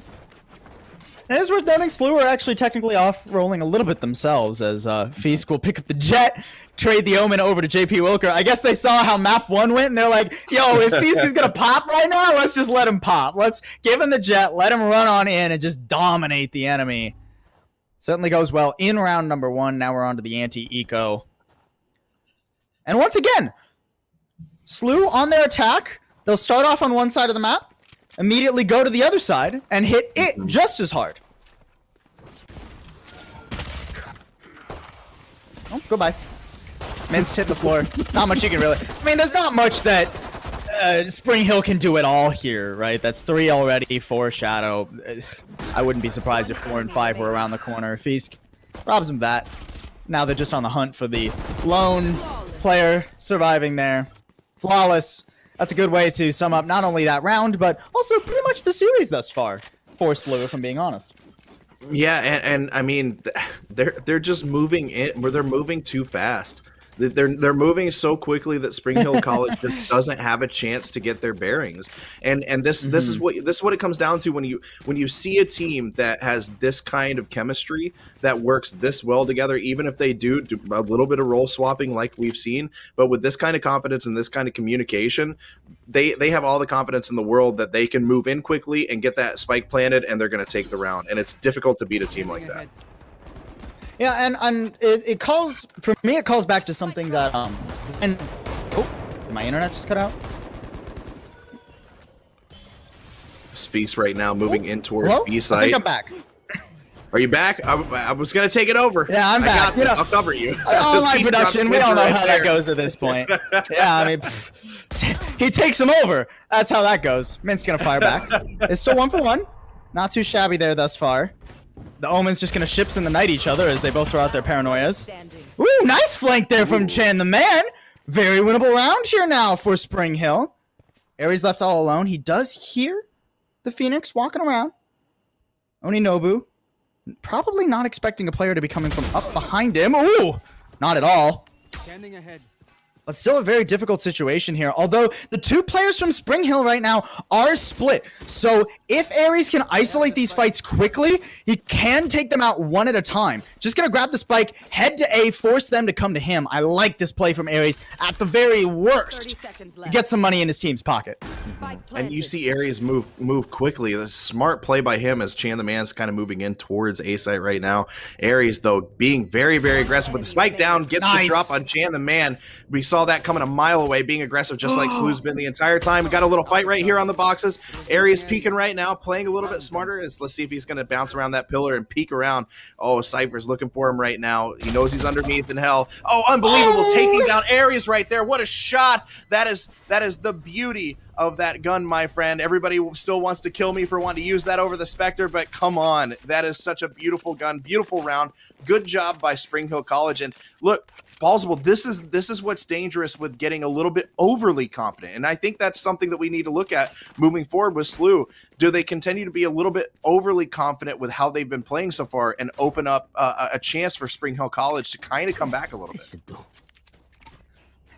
It is worth noting, SLU are actually technically off-rolling a little bit themselves, as Feast will pick up the Jet, trade the Omen over to JP Wilker. I guess they saw how map 1 went, and they're like, yo, if Feast is going to pop right now, let's just let him pop. Let's give him the Jet, let him run on in, and just dominate the enemy. Certainly goes well in round number 1. Now we're on to the anti-eco. And once again, SLU on their attack, they'll start off on one side of the map, immediately go to the other side and hit it just as hard. Oh, goodbye. Minced hit the floor. Not much you can really... I mean, there's not much that Spring Hill can do at all here, right? That's 3 already, 4 Shadow. I wouldn't be surprised if 4 and 5 were around the corner. Feast robs him that. Now they're just on the hunt for the lone player surviving there. Flawless. That's a good way to sum up not only that round, but also pretty much the series thus far for SLU, if I'm being honest. Yeah, and I mean, they're just moving in where they're moving too fast. They're moving so quickly that Spring Hill College just doesn't have a chance to get their bearings. And this is what it comes down to when you see a team that has this kind of chemistry that works this well together, even if they do a little bit of role swapping like we've seen, but with this kind of confidence and this kind of communication, they have all the confidence in the world that they can move in quickly and get that spike planted, and they're going to take the round. And it's difficult to beat a team like that. Yeah, and it calls, for me, it calls back to something that, and, oh, did my internet just cut out? This Feast right now moving in towards B site. I think I'm back. Are you back? I was going to take it over. Yeah, I'm back. You know, I'll cover you. Online production, we all know how that goes at this point. Yeah, I mean, he takes him over. That's how that goes. Mint's going to fire back. It's still 1 for 1. Not too shabby there thus far. The Omen's just going to ships in the night each other as they both throw out their paranoias. Ooh, nice flank there from Chen, the man. Very winnable round here now for Spring Hill. Aries left all alone. He does hear the Phoenix walking around. Oninobu, probably not expecting a player to be coming from up behind him. Ooh, not at all. Standing ahead. But still a very difficult situation here. Although the 2 players from Spring Hill right now are split. So if Aries can isolate these fights quickly, he can take them out one at a time. Just going to grab the spike, head to A, force them to come to him. I like this play from Aries. At the very worst, get some money in his team's pocket. And you see Aries move quickly. A smart play by him as Chan the Man's kind of moving in towards A site right now. Aries, though, being very, very aggressive with the spike down, gets the drop on Chan the Man. We saw that coming a mile away, being aggressive just like SLU's been the entire time. We got a little fight right here on the boxes. Aries peeking right now, playing a little bit smarter. Let's see if he's going to bounce around that pillar and peek around. Oh, Cypher's looking for him right now. He knows he's underneath in hell. Oh, unbelievable. Taking down Aries right there. What a shot. That is the beauty of that gun, my friend. Everybody still wants to kill me for wanting to use that over the Spectre, but come on. That is such a beautiful gun, beautiful round. Good job by Spring Hill College. And look, Ballsable, this is what's dangerous with getting a little bit overly confident. And I think that's something that we need to look at moving forward with SLU. Do they continue to be a little bit overly confident with how they've been playing so far and open up a chance for Spring Hill College to kind of come back a little bit?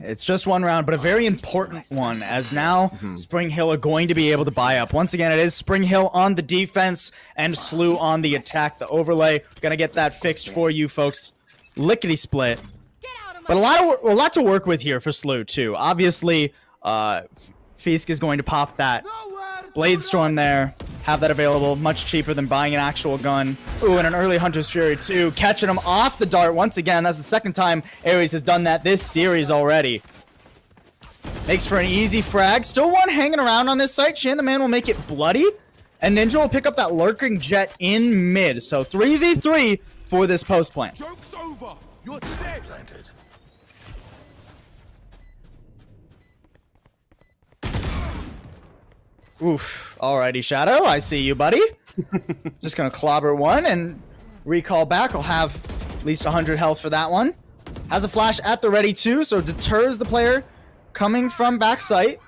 It's just 1 round, but a very important one, as now Spring Hill are going to be able to buy up. Once again, it is Spring Hill on the defense and SLU on the attack. The overlay, gonna get that fixed for you folks. Lickety split. But a lot to work with here for SLU too. Obviously, Fisk is going to pop that Blade Storm there, have that available, much cheaper than buying an actual gun. Ooh, and an early Hunter's Fury too, catching him off the dart once again. That's the 2nd time Aries has done that this series already. Makes for an easy frag. Still 1 hanging around on this site. Shen the Man will make it bloody. And Ninja will pick up that lurking jet in mid. So 3v3 for this post plant. Joke's over. You're dead. Planted. Oof. Alrighty, Shadow. I see you, buddy. Just gonna clobber one and recall back. I'll have at least 100 health for that one. Has a flash at the ready too, so deters the player coming from backside.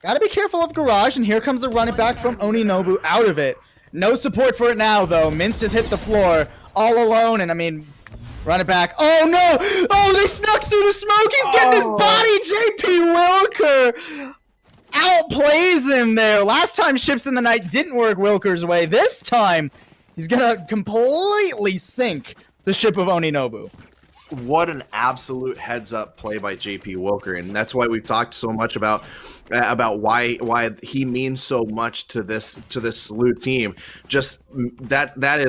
Gotta be careful of Garage, and here comes the run it back from Oninobu out of it. No support for it now, though. Minst has hit the floor all alone, and I mean, run it back. Oh, no! Oh, they snuck through the smoke! He's getting his body! JP Wilker outplays him there. Last time Ships in the Night didn't work Wilker's way. This time, he's gonna completely sink the ship of Oninobu. What an absolute heads-up play by JP Wilker, and that's why we've talked so much about why he means so much to this SLU team. Just that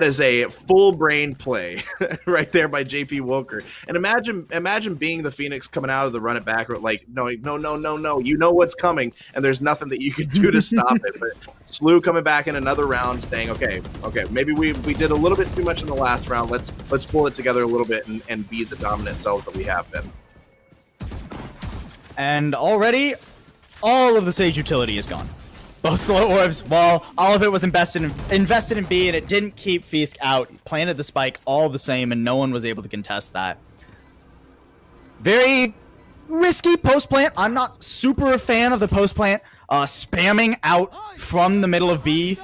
is a full brain play right there by JP Wilker. And imagine being the Phoenix coming out of the run it back, like no, you know what's coming, and there's nothing that you can do to stop it. But SLU coming back in another round, saying, okay, maybe we did a little bit too much in the last round. Let's pull it together a little bit and be the dominant selves that we have been. And already, all of the Sage utility is gone. Both slow orbs, well, all of it was invested in B, and it didn't keep Fisk out. Planted the spike all the same, and no one was able to contest that. Very risky post plant. I'm not super a fan of the post plant spamming out from the middle of B.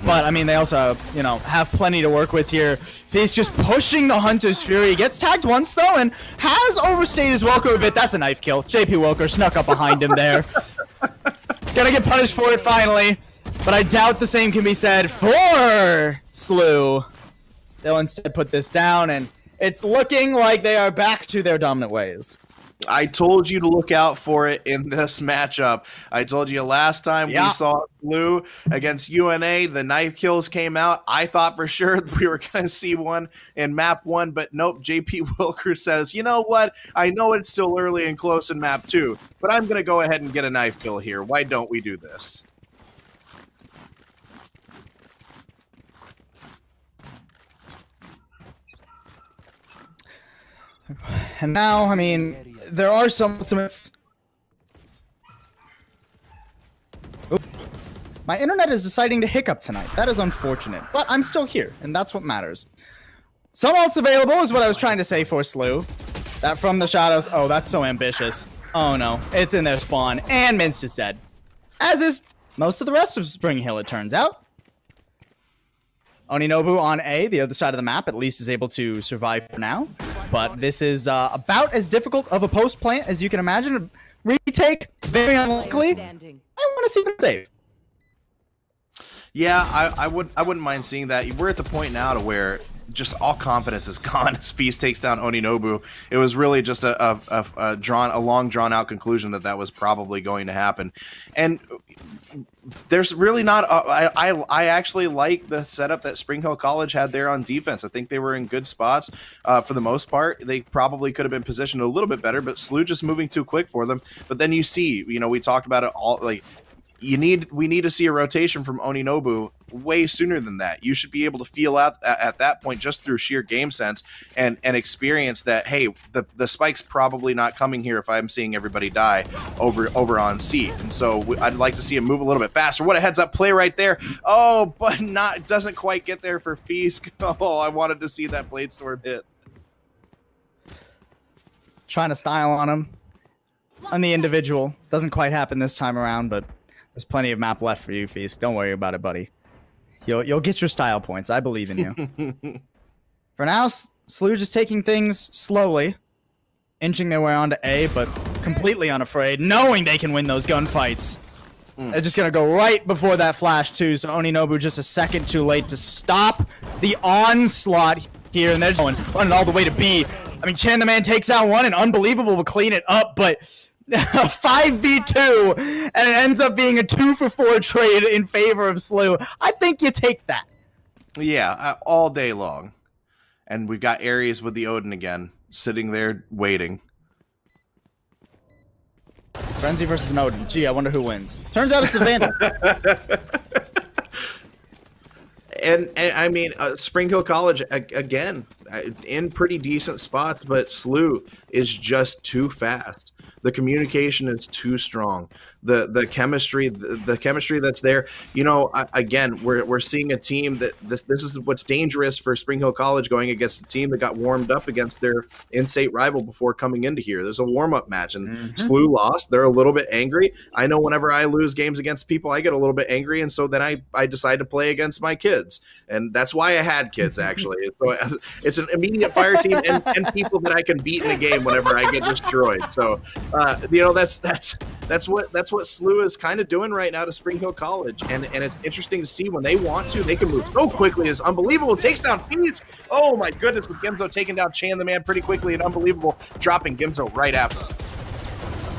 But, I mean, they also, you know, have plenty to work with here. He's just pushing the Hunter's Fury. Gets tagged once, though, and has overstayed his welcome a bit. That's a knife kill. JP Wilker snuck up behind him there. Gonna get punished for it, finally. But I doubt the same can be said for SLU. They'll instead put this down, and it's looking like they are back to their dominant ways. I told you to look out for it in this matchup. I told you last time we saw SLU against UNA, the knife kills came out. I thought for sure we were going to see one in map 1, but nope. JP Wilker says, you know what? I know it's still early and close in map 2, but I'm going to go ahead and get a knife kill here. Why don't we do this? And now, I mean, there are some ultimates. Oop. My internet is deciding to hiccup tonight. That is unfortunate, but I'm still here, and that's what matters. Some ults available is what I was trying to say for SLU. That from the shadows. Oh, that's so ambitious. Oh no, it's in their spawn, and Minst is dead. As is most of the rest of Spring Hill, it turns out. Oninobu on A, the other side of the map, at least is able to survive for now. But this is about as difficult of a post plant as you can imagine. Retake, very unlikely. I want to see them save. Yeah, I wouldn't mind seeing that. We're at the point now to where just all confidence is gone as Feast takes down Oninobu. It was really just a long drawn out conclusion that was probably going to happen. And there's really not I actually like the setup that Spring Hill College had there on defense. I think they were in good spots for the most part. They probably could have been positioned a little bit better, but SLU just moving too quick for them. But then you see, you know, we talked about it all, like we need to see a rotation from Oninobu way sooner than that. You should be able to feel out at that point just through sheer game sense and experience that, hey, the spike's probably not coming here if I'm seeing everybody die over on C. And so I'd like to see him move a little bit faster. What a heads up play right there. Oh, but doesn't quite get there for Fisk. Oh, I wanted to see that blade sword hit. Trying to style on him on the individual. Doesn't quite happen this time around, but there's plenty of map left for you, Feast. Don't worry about it, buddy. You'll get your style points. I believe in you. For now, SLU just taking things slowly, inching their way onto A, but completely unafraid, knowing they can win those gunfights. They're just gonna go right before that flash too, so Oninobu just a second too late to stop the onslaught here, and they're just running all the way to B. I mean, Chan the Man takes out one, and Unbelievable will clean it up, but 5v2, and it ends up being a 2-for-4 trade in favor of SLU. I think you take that. Yeah, all day long. And we've got Ares with the Odin again, sitting there waiting. Frenzy versus Noden. Gee, I wonder who wins. Turns out it's the Vandal. And I mean, Spring Hill College, again, in pretty decent spots, but SLU is just too fast. The communication is too strong. The chemistry, the chemistry that's there. You know, again, we're seeing a team that this is what's dangerous for Spring Hill College going against a team that got warmed up against their in-state rival before coming into here. There's a warm-up match, and SLU lost. They're a little bit angry. I know whenever I lose games against people, I get a little bit angry, and so then I decide to play against my kids, and that's why I had kids actually. So it's an immediate fire team and people that I can beat in a game whenever I get destroyed. So you know, that's what SLU is kind of doing right now to Spring Hill College, and it's interesting to see when they want to, they can move so quickly. It's unbelievable. Takes down Phoenix. Oh my goodness, with Gimzo taking down Chan the Man pretty quickly, and unbelievable dropping Gimzo right after.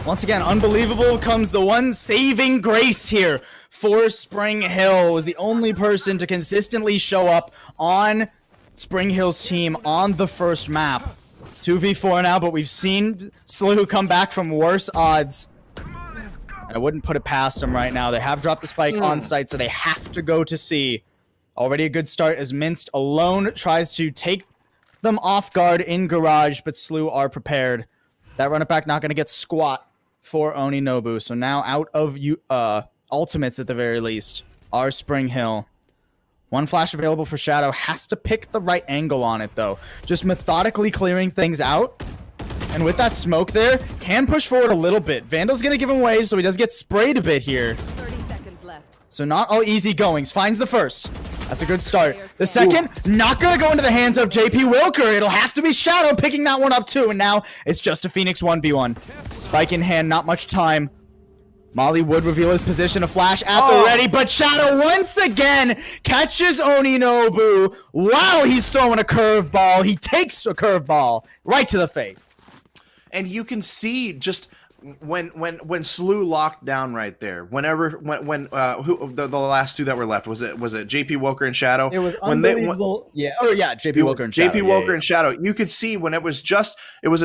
Once again, unbelievable comes the one saving grace here for Spring Hill. Was the only person to consistently show up on Spring Hill's team on the first map. 2v4 now, but we've seen SLU come back from worse odds. And I wouldn't put it past them right now. They have dropped the spike on site, so they have to go to C. Already a good start as Minced alone tries to take them off guard in garage, but SLU are prepared. That run it back not going to get squat for Oninobu. So now out of ultimates at the very least are Spring Hill. One flash available for Shadow. Has to pick the right angle on it, though. Just methodically clearing things out. And with that smoke there, can push forward a little bit. Vandal's going to give him away, so he does get sprayed a bit here. 30 seconds left. So not all easy goings. Finds the first. That's a good start. The second, not going to go into the hands of JP Wilker. It'll have to be Shadow picking that one up, too. And now it's just a Phoenix 1v1. Spike in hand, not much time. Molly would reveal his position, a flash at the ready, but Shadow once again catches Oninobu while he's throwing a curveball. He takes a curveball right to the face. And you can see just when SLU locked down right there, when the last two that were left, was it JP Wilker and Shadow? It was unbelievable. JP Wilker and Shadow. JP Wilker and Shadow. You could see when it was a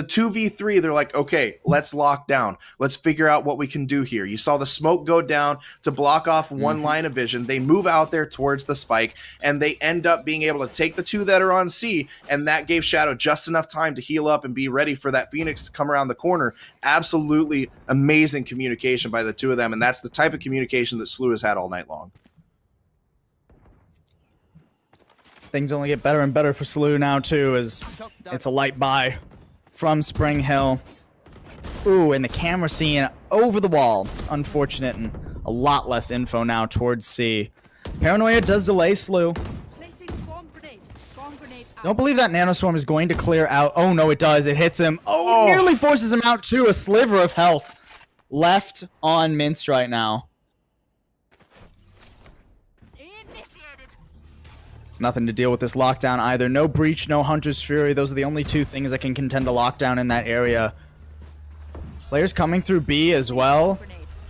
2v3, they're like, okay, let's lock down. Let's figure out what we can do here. You saw the smoke go down to block off one line of vision. They move out there towards the spike, and they end up being able to take the two that are on C, and that gave Shadow just enough time to heal up and be ready for that Phoenix to come around the corner. Absolutely amazing communication by the two of them, and that's the type of communication that SLU has had all night long. Things only get better and better for SLU now, too, as it's a light buy from Spring Hill. Ooh, and the camera seeing over the wall. Unfortunate, and a lot less info now towards C. Paranoia does delay SLU. Don't believe that nanoswarm is going to clear out. Oh, no, it does. It hits him. Oh, nearly forces him out, too. A sliver of health left on Minced right now. Nothing to deal with this lockdown either. No Breach, no Hunter's Fury. Those are the only two things that can contend a lockdown in that area. Players coming through B as well.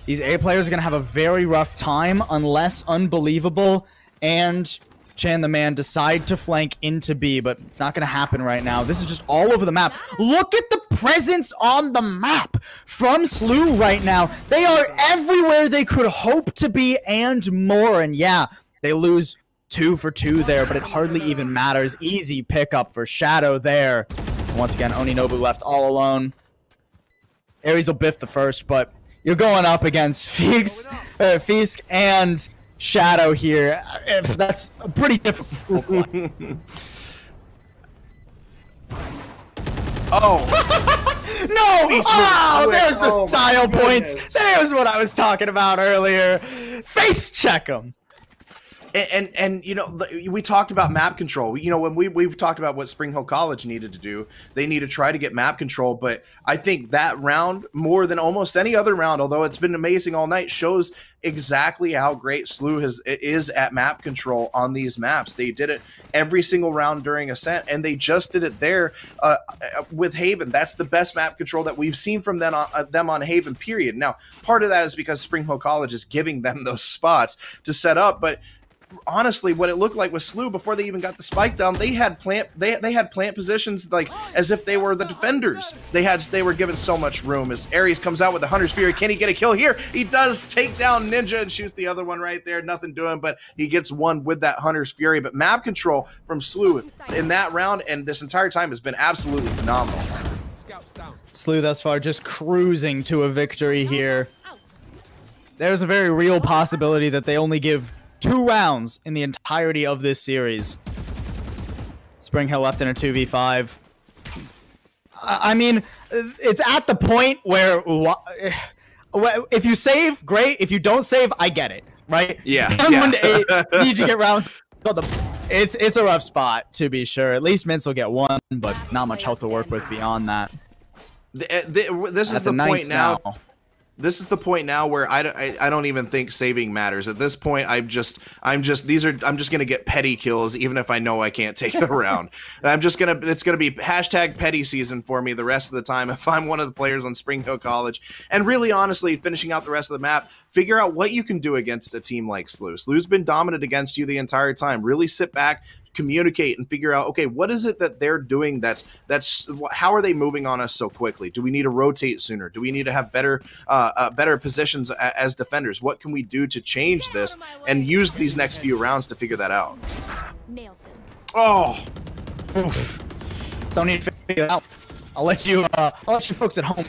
These A players are going to have a very rough time unless Unbelievable and Chan the Man decide to flank into B, but it's not going to happen right now. This is just all over the map. Look at the presence on the map from SLU right now. They are everywhere they could hope to be and more. And yeah, they lose 2 for 2 there, but it hardly even matters. Easy pickup for Shadow there. Once again, Oninobu left all alone. Ares will biff the first, but you're going up against Fisk and Shadow here. That's a pretty difficult play. Oh. No! Oh, there's the style points. There's what I was talking about earlier. Face check him. And you know, we talked about map control. You know, when we've talked about what Spring Hill College needed to do, they need to try to get map control. But I think that round, more than almost any other round, although it's been amazing all night, shows exactly how great SLU is at map control on these maps. They did it every single round during Ascent, and they just did it there with Haven. That's the best map control that we've seen from them on Haven, period. Now, part of that is because Spring Hill College is giving them those spots to set up, but honestly, what it looked like with SLU before they even got the spike down, they had plant positions like as if they were the defenders. They were given so much room. As Ares comes out with the Hunter's Fury, can he get a kill here? He does take down Ninja and shoots the other one right there. Nothing doing, but he gets one with that Hunter's Fury. But map control from SLU in that round and this entire time has been absolutely phenomenal. SLU thus far just cruising to a victory here. There's a very real possibility that they only give 2 rounds in the entirety of this series. Spring Hill left in a 2v5. I mean, it's at the point where if you save, great. If you don't save, I get it, right? Yeah. 1 to 8, need to get rounds. It's a rough spot, to be sure. At least Mints will get 1, but not much health to work with beyond that. This is the point now. This is the point now where I don't even think saving matters. At this point, I'm just gonna get petty kills even if I know I can't take the round. It's gonna be hashtag petty season for me the rest of the time if I'm one of the players on Spring Hill College. And really honestly, finishing out the rest of the map, figure out what you can do against a team like SLU. SLU's been dominant against you the entire time. Really sit back, communicate, and figure out, okay, what is it that they're doing that's how are they moving on us so quickly? Do we need to rotate sooner? Do we need to have better positions as defenders? What can we do to change this and use these next few rounds to figure that out? Oh, oof. Don't need to figure it out. I'll let you folks at home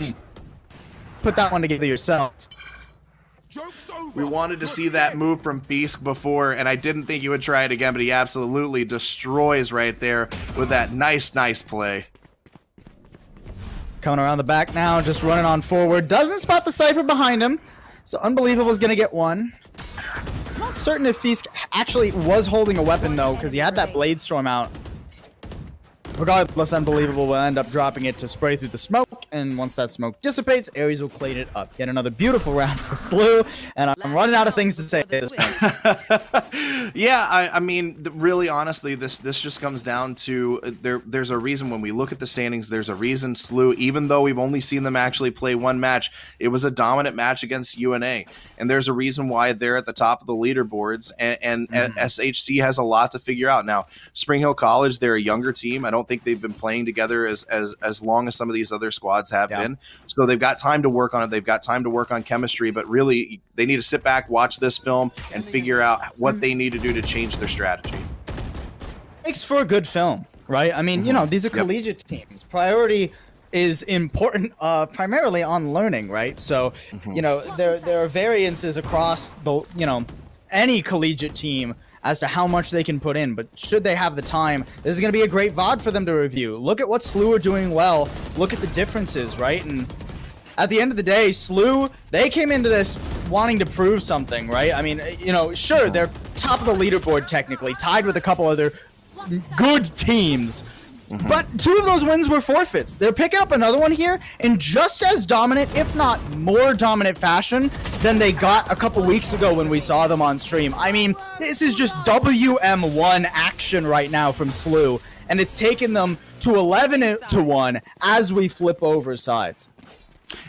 put that one together yourselves. We wanted to see that move from Fisk before, and I didn't think he would try it again, but he absolutely destroys right there with that nice play. Coming around the back now, just running on forward. Doesn't spot the Cypher behind him, so Unbelievable's going to get 1. I'm not certain if Fisk actually was holding a weapon, though, because he had that Blade Storm out. Regardless, Unbelievable will end up dropping it to spray through the smoke, and once that smoke dissipates, Ares will clean it up. Yet another beautiful round for SLU, and I'm running out of things to say at this point. Yeah, I mean, really, honestly, this just comes down to there's a reason when we look at the standings. There's a reason SLU, even though we've only seen them actually play 1 match, it was a dominant match against UNA, and there's a reason why they're at the top of the leaderboards. And SHC has a lot to figure out now. Spring Hill College, they're a younger team. I don't think they've been playing together as long as some of these other squads have been. So they've got time to work on it. They've got time to work on chemistry, but really they need to sit back, watch this film, and figure out what they need to do to change their strategy. Makes for a good film, right? I mean, you know, these are collegiate teams. Priority is important primarily on learning, right? So, you know, there are variances across the, you know, any collegiate team as to how much they can put in, but should they have the time, this is going to be a great VOD for them to review. Look at what SLU are doing well. Look at the differences, right? And at the end of the day, SLU, they came into this wanting to prove something, right? I mean, you know, sure, they're top of the leaderboard technically, tied with a couple other good teams. But 2 of those wins were forfeits. They're picking up another one here in just as dominant, if not more dominant fashion than they got a couple weeks ago when we saw them on stream. I mean, this is just WM1 action right now from SLU, and it's taken them to 11-1 as we flip over sides.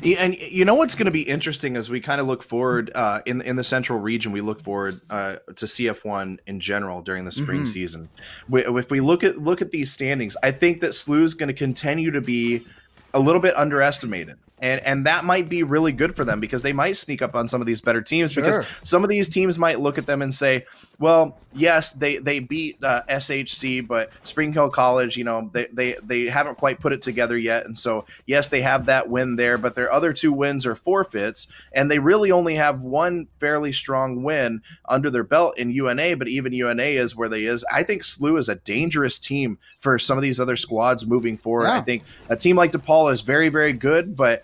And you know what's going to be interesting as we kind of look forward in the central region, we look forward to CF1 in general during the spring season. If we look at these standings, I think that SLU is going to continue to be a little bit underestimated. And that might be really good for them because they might sneak up on some of these better teams because some of these teams might look at them and say, well, yes, they beat SHC, but Spring Hill College, you know, they haven't quite put it together yet. And so, yes, they have that win there, but their other 2 wins are forfeits. And they really only have 1 fairly strong win under their belt in UNA, but even UNA is where they is. I think SLU is a dangerous team for some of these other squads moving forward. I think a team like DePaul is very, very good, but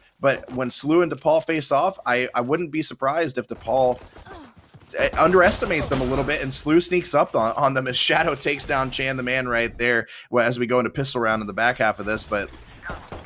when SLU and DePaul face off, I wouldn't be surprised if DePaul underestimates them a little bit and SLU sneaks up on them as Shadow takes down Chan the Man right there as we go into pistol round in the back half of this. But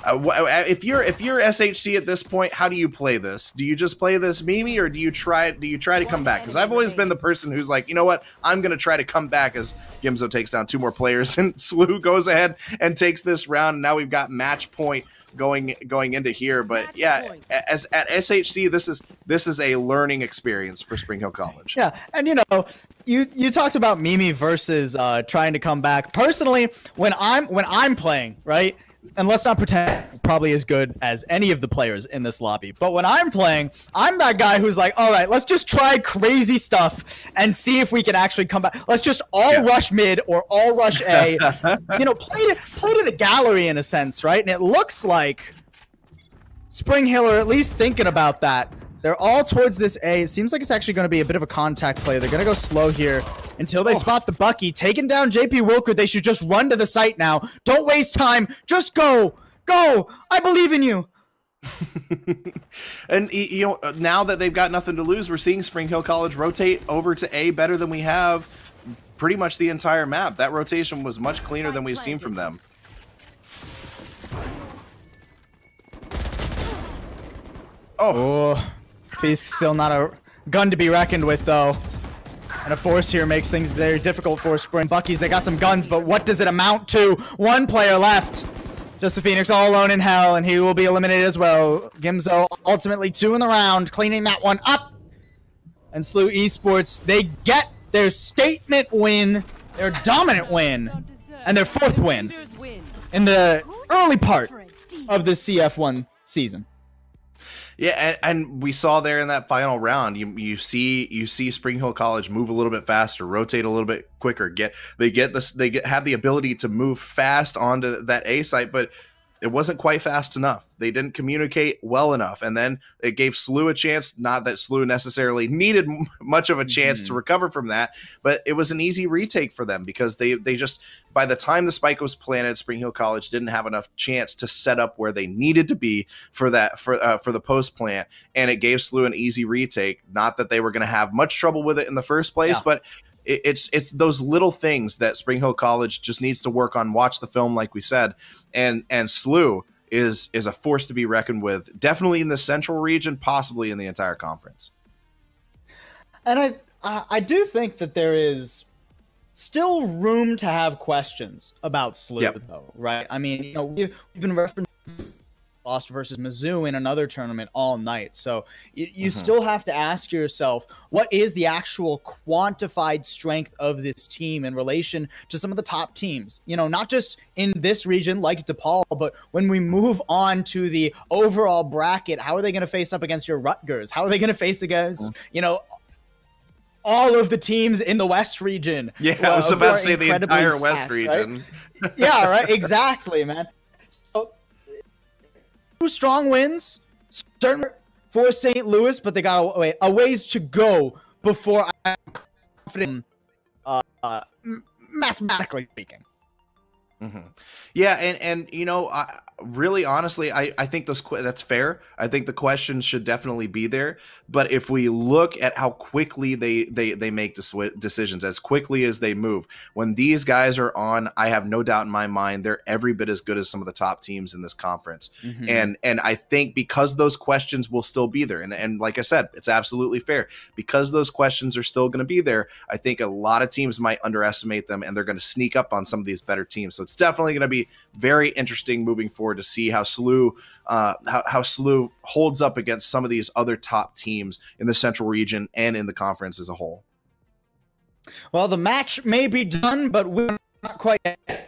If you're SHC at this point, how do you play this? Do you just play this Mimi, or do you try to come back? Because I've always been the person who's like, you know what, I'm gonna try to come back as Gimzo takes down 2 more players and SLU goes ahead and takes this round. And now we've got match point going into here. But yeah, as at SHC, this is a learning experience for Spring Hill College. Yeah, and you know, you talked about Mimi versus trying to come back. Personally, when I'm playing, right? And let's not pretend probably as good as any of the players in this lobby. But when I'm playing, I'm that guy who's like, all right, let's just try crazy stuff and see if we can actually come back. Let's just all rush mid or all rush A. You know, play to the gallery in a sense, right? And it looks like Spring Hill are at least thinking about that. They're all towards this A. It seems like it's actually going to be a bit of a contact play. They're going to go slow here until they spot the Bucky. Taking down JP Wilker. They should just run to the site now. Don't waste time. Just go. Go. I believe in you. And, you know, now that they've got nothing to lose, we're seeing Spring Hill College rotate over to A better than we have pretty much the entire map. That rotation was much cleaner than we've seen from them. Oh. He's still not a gun to be reckoned with, though. And a force here makes things very difficult for Spring. Bucky's, they got some guns, but what does it amount to? 1 player left. Just the Phoenix all alone in hell, and he will be eliminated as well. Gimzo ultimately 2 in the round, cleaning that one up. And SLU Esports, they get their statement win, their dominant win, and their 4th win in the early part of the CF1 season. Yeah, and we saw there in that final round, you see Spring Hill College move a little bit faster, rotate a little bit quicker. Have the ability to move fast onto that A site, but it wasn't quite fast enough. They didn't communicate well enough, and then it gave SLU a chance. Not that SLU necessarily needed much of a chance to recover from that, but it was an easy retake for them because they just, by the time the spike was planted, Spring Hill College didn't have enough chance to set up where they needed to be for that for the post plant, and it gave SLU an easy retake. Not that they were going to have much trouble with it in the first place, but it's those little things that Spring Hill College just needs to work on. Watch the film, like we said, and SLU is a force to be reckoned with. Definitely in the central region, possibly in the entire conference. And I do think that there is still room to have questions about SLU, though, right? I mean, you know, we've been referencing lost versus Mizzou in another tournament all night. So you still have to ask yourself, what is the actual quantified strength of this team in relation to some of the top teams? You know, not just in this region like DePaul, but when we move on to the overall bracket, how are they going to face up against your Rutgers? How are they going to face against, you know, all of the teams in the West region? Yeah, I was about to say the entire West region. Right? Yeah, right. Exactly, man. So 2 strong wins, certainly for St. Louis, but they got a ways to go before I'm confident, mathematically speaking. Yeah, and you know, really honestly, I think that's fair. I think the questions should definitely be there. But if we look at how quickly they make decisions, as quickly as they move, when these guys are on, I have no doubt in my mind they're every bit as good as some of the top teams in this conference. And I think because those questions will still be there, and like I said, it's absolutely fair. Because those questions are still going to be there, I think a lot of teams might underestimate them, and they're going to sneak up on some of these better teams. So it's definitely going to be very interesting moving forward to see how SLU holds up against some of these other top teams in the Central region and in the conference as a whole. Well, the match may be done, but we're not quite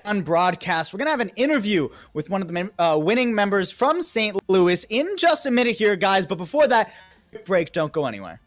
on broadcast. We're going to have an interview with one of the winning members from St. Louis in just a minute here, guys. But before that, break, don't go anywhere.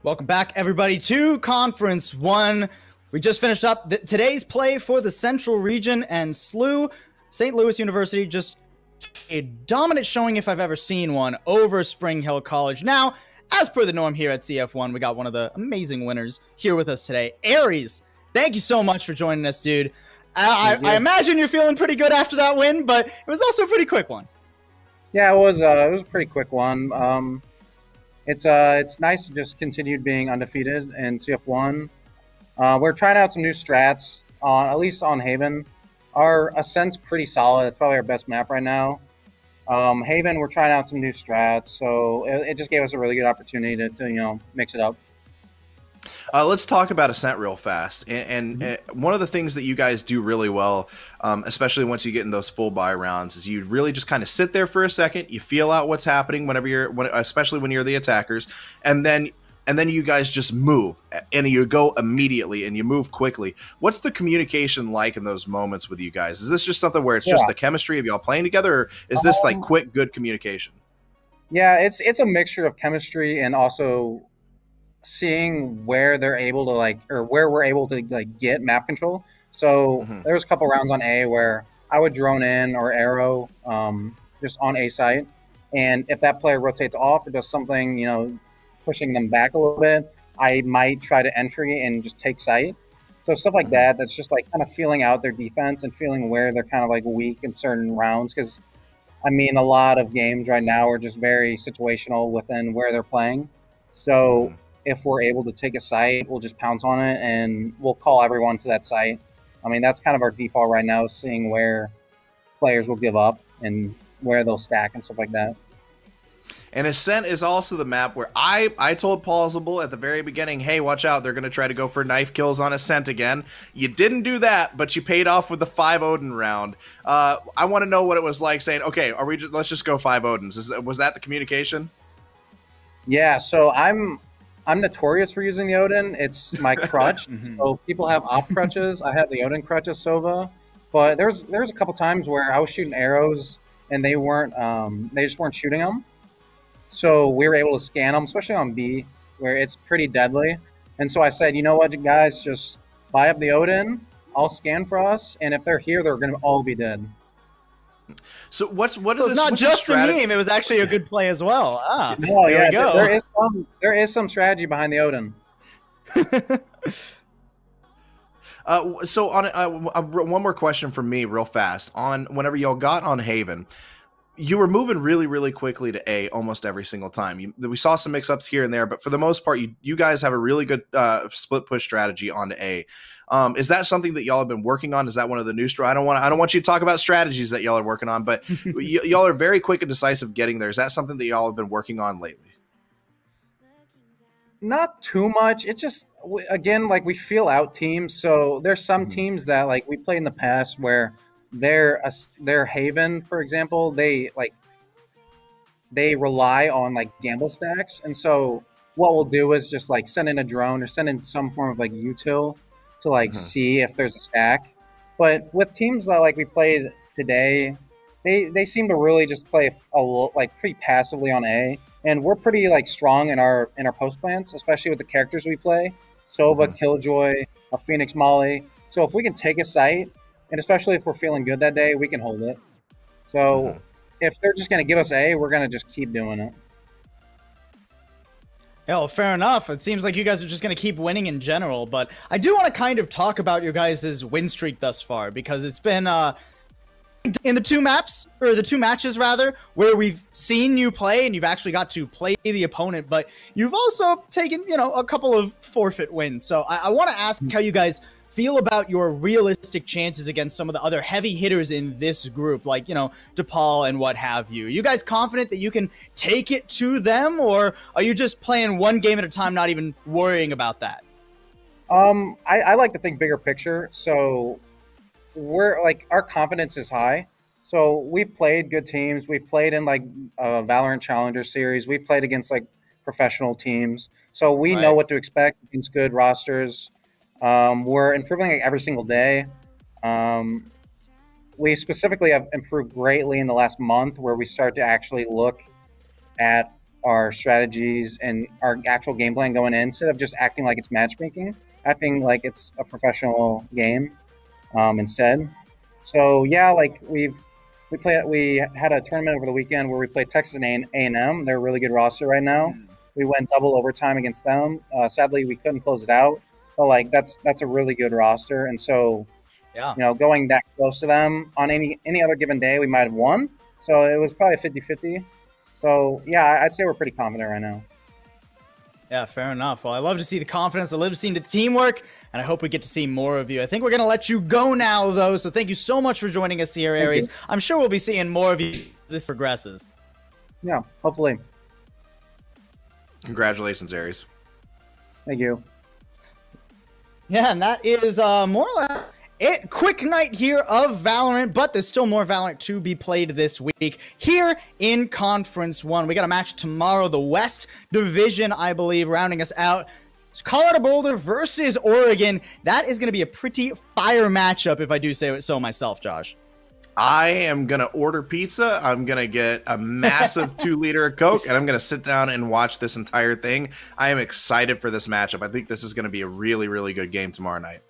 Welcome back, everybody, to Conference 1. We just finished up today's play for the Central Region, and SLU, St. Louis University, just a dominant showing, if I've ever seen one, over Spring Hill College. Now, as per the norm here at CF1, we got one of the amazing winners here with us today. Aries, thank you so much for joining us, dude. I imagine you're feeling pretty good after that win, but it was also a pretty quick one. Yeah, it was a pretty quick one. It's nice to just continue being undefeated in CF1. We're trying out some new strats, at least on Haven. Our Ascent's pretty solid. It's probably our best map right now. Haven, we're trying out some new strats, so it just gave us a really good opportunity to mix it up. Let's talk about Ascent real fast. And one of the things that you guys do really well, especially once you get in those full buy rounds, is you really just kind of sit there for a second. You feel out what's happening especially when you're the attackers, and then you guys just move, and you go immediately, and you move quickly. What's the communication like in those moments with you guys? Is this just something where it's just the chemistry of y'all playing together, or is this like quick, good communication? Yeah, it's a mixture of chemistry and also seeing where they're able to or where we're able to get map control. So there was a couple rounds on A where I would drone in or arrow just on A site, and if that player rotates off or does something, pushing them back a little bit, I might try to entry and just take site. So stuff like that, that's just kind of feeling out their defense and feeling where they're kind of weak in certain rounds. Because I mean, a lot of games right now are just very situational within where they're playing. So if we're able to take a site, we'll just pounce on it and we'll call everyone to that site. I mean, that's kind of our default right now, seeing where players will give up and where they'll stack and stuff like that. And Ascent is also the map where I told Plausible at the very beginning, hey, watch out, they're going to try to go for knife kills on Ascent again. You didn't do that, but you paid off with the 5 Odin round. I want to know what it was like saying, okay, let's just go 5 Odins. Was that the communication? Yeah, so I'm notorious for using the Odin. It's my crutch. So people have off crutches. I have the Odin crutch as Sova. But there's a couple times where I was shooting arrows and they just weren't shooting them. So we were able to scan them, especially on B, where it's pretty deadly. And so I said, you know what, guys, just buy up the Odin. I'll scan for us, and if they're here, they're going to all be dead. So it's not just a meme; it was actually a good play as well. No, there we go. There is some strategy behind the Odin. So on one more question from me, real fast. On whenever y'all got on Haven, you were moving really, really quickly to A almost every single time. We saw some mix-ups here and there, but for the most part, you guys have a really good split push strategy on A. Is that something that y'all have been working on? Is that one of the new I don't want you to talk about strategies that y'all are working on, but y'all are very quick and decisive getting there. Is that something that y'all have been working on lately? Not too much. It's just, again, we feel out teams. So there's some teams that we played in the past where their Haven, for example, they rely on gamble stacks, and so what we'll do is just send in a drone or send in some form of util to see if there's a stack. But with teams that we played today, they seem to really just play pretty passively on A, and we're pretty strong in our post plans, especially with the characters we play: Sova, Killjoy, a Phoenix Molly. So if we can take a site, and especially if we're feeling good that day, we can hold it. So if they're just going to give us A, we're going to just keep doing it. Yeah, well, fair enough. It seems like you guys are just going to keep winning in general. But I do want to kind of talk about your guys' win streak thus far, because it's been in the two matches rather, where we've seen you play and you've actually got to play the opponent, but you've also taken, a couple of forfeit wins. So I want to ask how you guys feel about your realistic chances against some of the other heavy hitters in this group, like, DePaul and what have you. Are you guys confident that you can take it to them, or are you just playing one game at a time, not even worrying about that? I like to think bigger picture. So we're our confidence is high. So we've played good teams. We've played in like Valorant Challenger Series. We played against like professional teams. So we know what to expect against good rosters. We're improving like, every single day. We specifically have improved greatly in the last month where we start to actually look at our strategies and our actual game plan going in instead of just acting like it's matchmaking, acting like it's a professional game instead. So yeah, like we had a tournament over the weekend where we played Texas A&M. They're a really good roster right now. We went double overtime against them. Sadly, we couldn't close it out. But like that's a really good roster, and so you know, going that close to them on any other given day, we might have won. So it was probably 50-50. So yeah, I'd say we're pretty confident right now. Yeah, fair enough. Well, I love to see the confidence, the Libs team, the teamwork, and I hope we get to see more of you. I think we're going to let you go now, though, so thank you so much for joining us here, Aries. I'm sure we'll be seeing more of you as this progresses. Yeah, hopefully. Congratulations, Aries. Thank you. Yeah, and that is more or less it. Quick night here of Valorant, but there's still more Valorant to be played this week here in Conference 1. We got a match tomorrow, the West Division, I believe, rounding us out. Colorado Boulder versus Oregon. That is going to be a pretty fire matchup, if I do say so myself, Josh. I am going to order pizza. I'm going to get a massive 2-liter of Coke, and I'm going to sit down and watch this entire thing. I am excited for this matchup. I think this is going to be a really, really good game tomorrow night.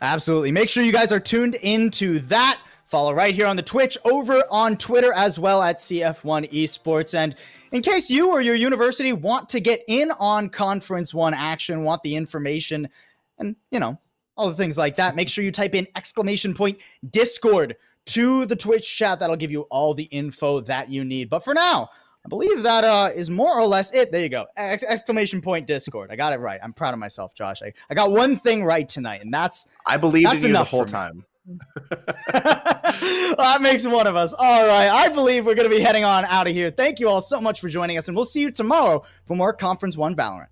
Absolutely. Make sure you guys are tuned into that. Follow right here on the Twitch, over on Twitter as well at CF1 Esports. And in case you or your university want to get in on Conference 1 action, want the information and, you know, all the things like that, make sure you type in !Discord to the Twitch chat. That'll give you all the info that you need. But for now, I believe that is more or less it. There you go. !Discord. I got it right. I'm proud of myself, Josh. I got one thing right tonight, and I believed in you the whole time. That makes one of us. All right. I believe we're going to be heading on out of here. Thank you all so much for joining us, and we'll see you tomorrow for more Conference 1 Valorant.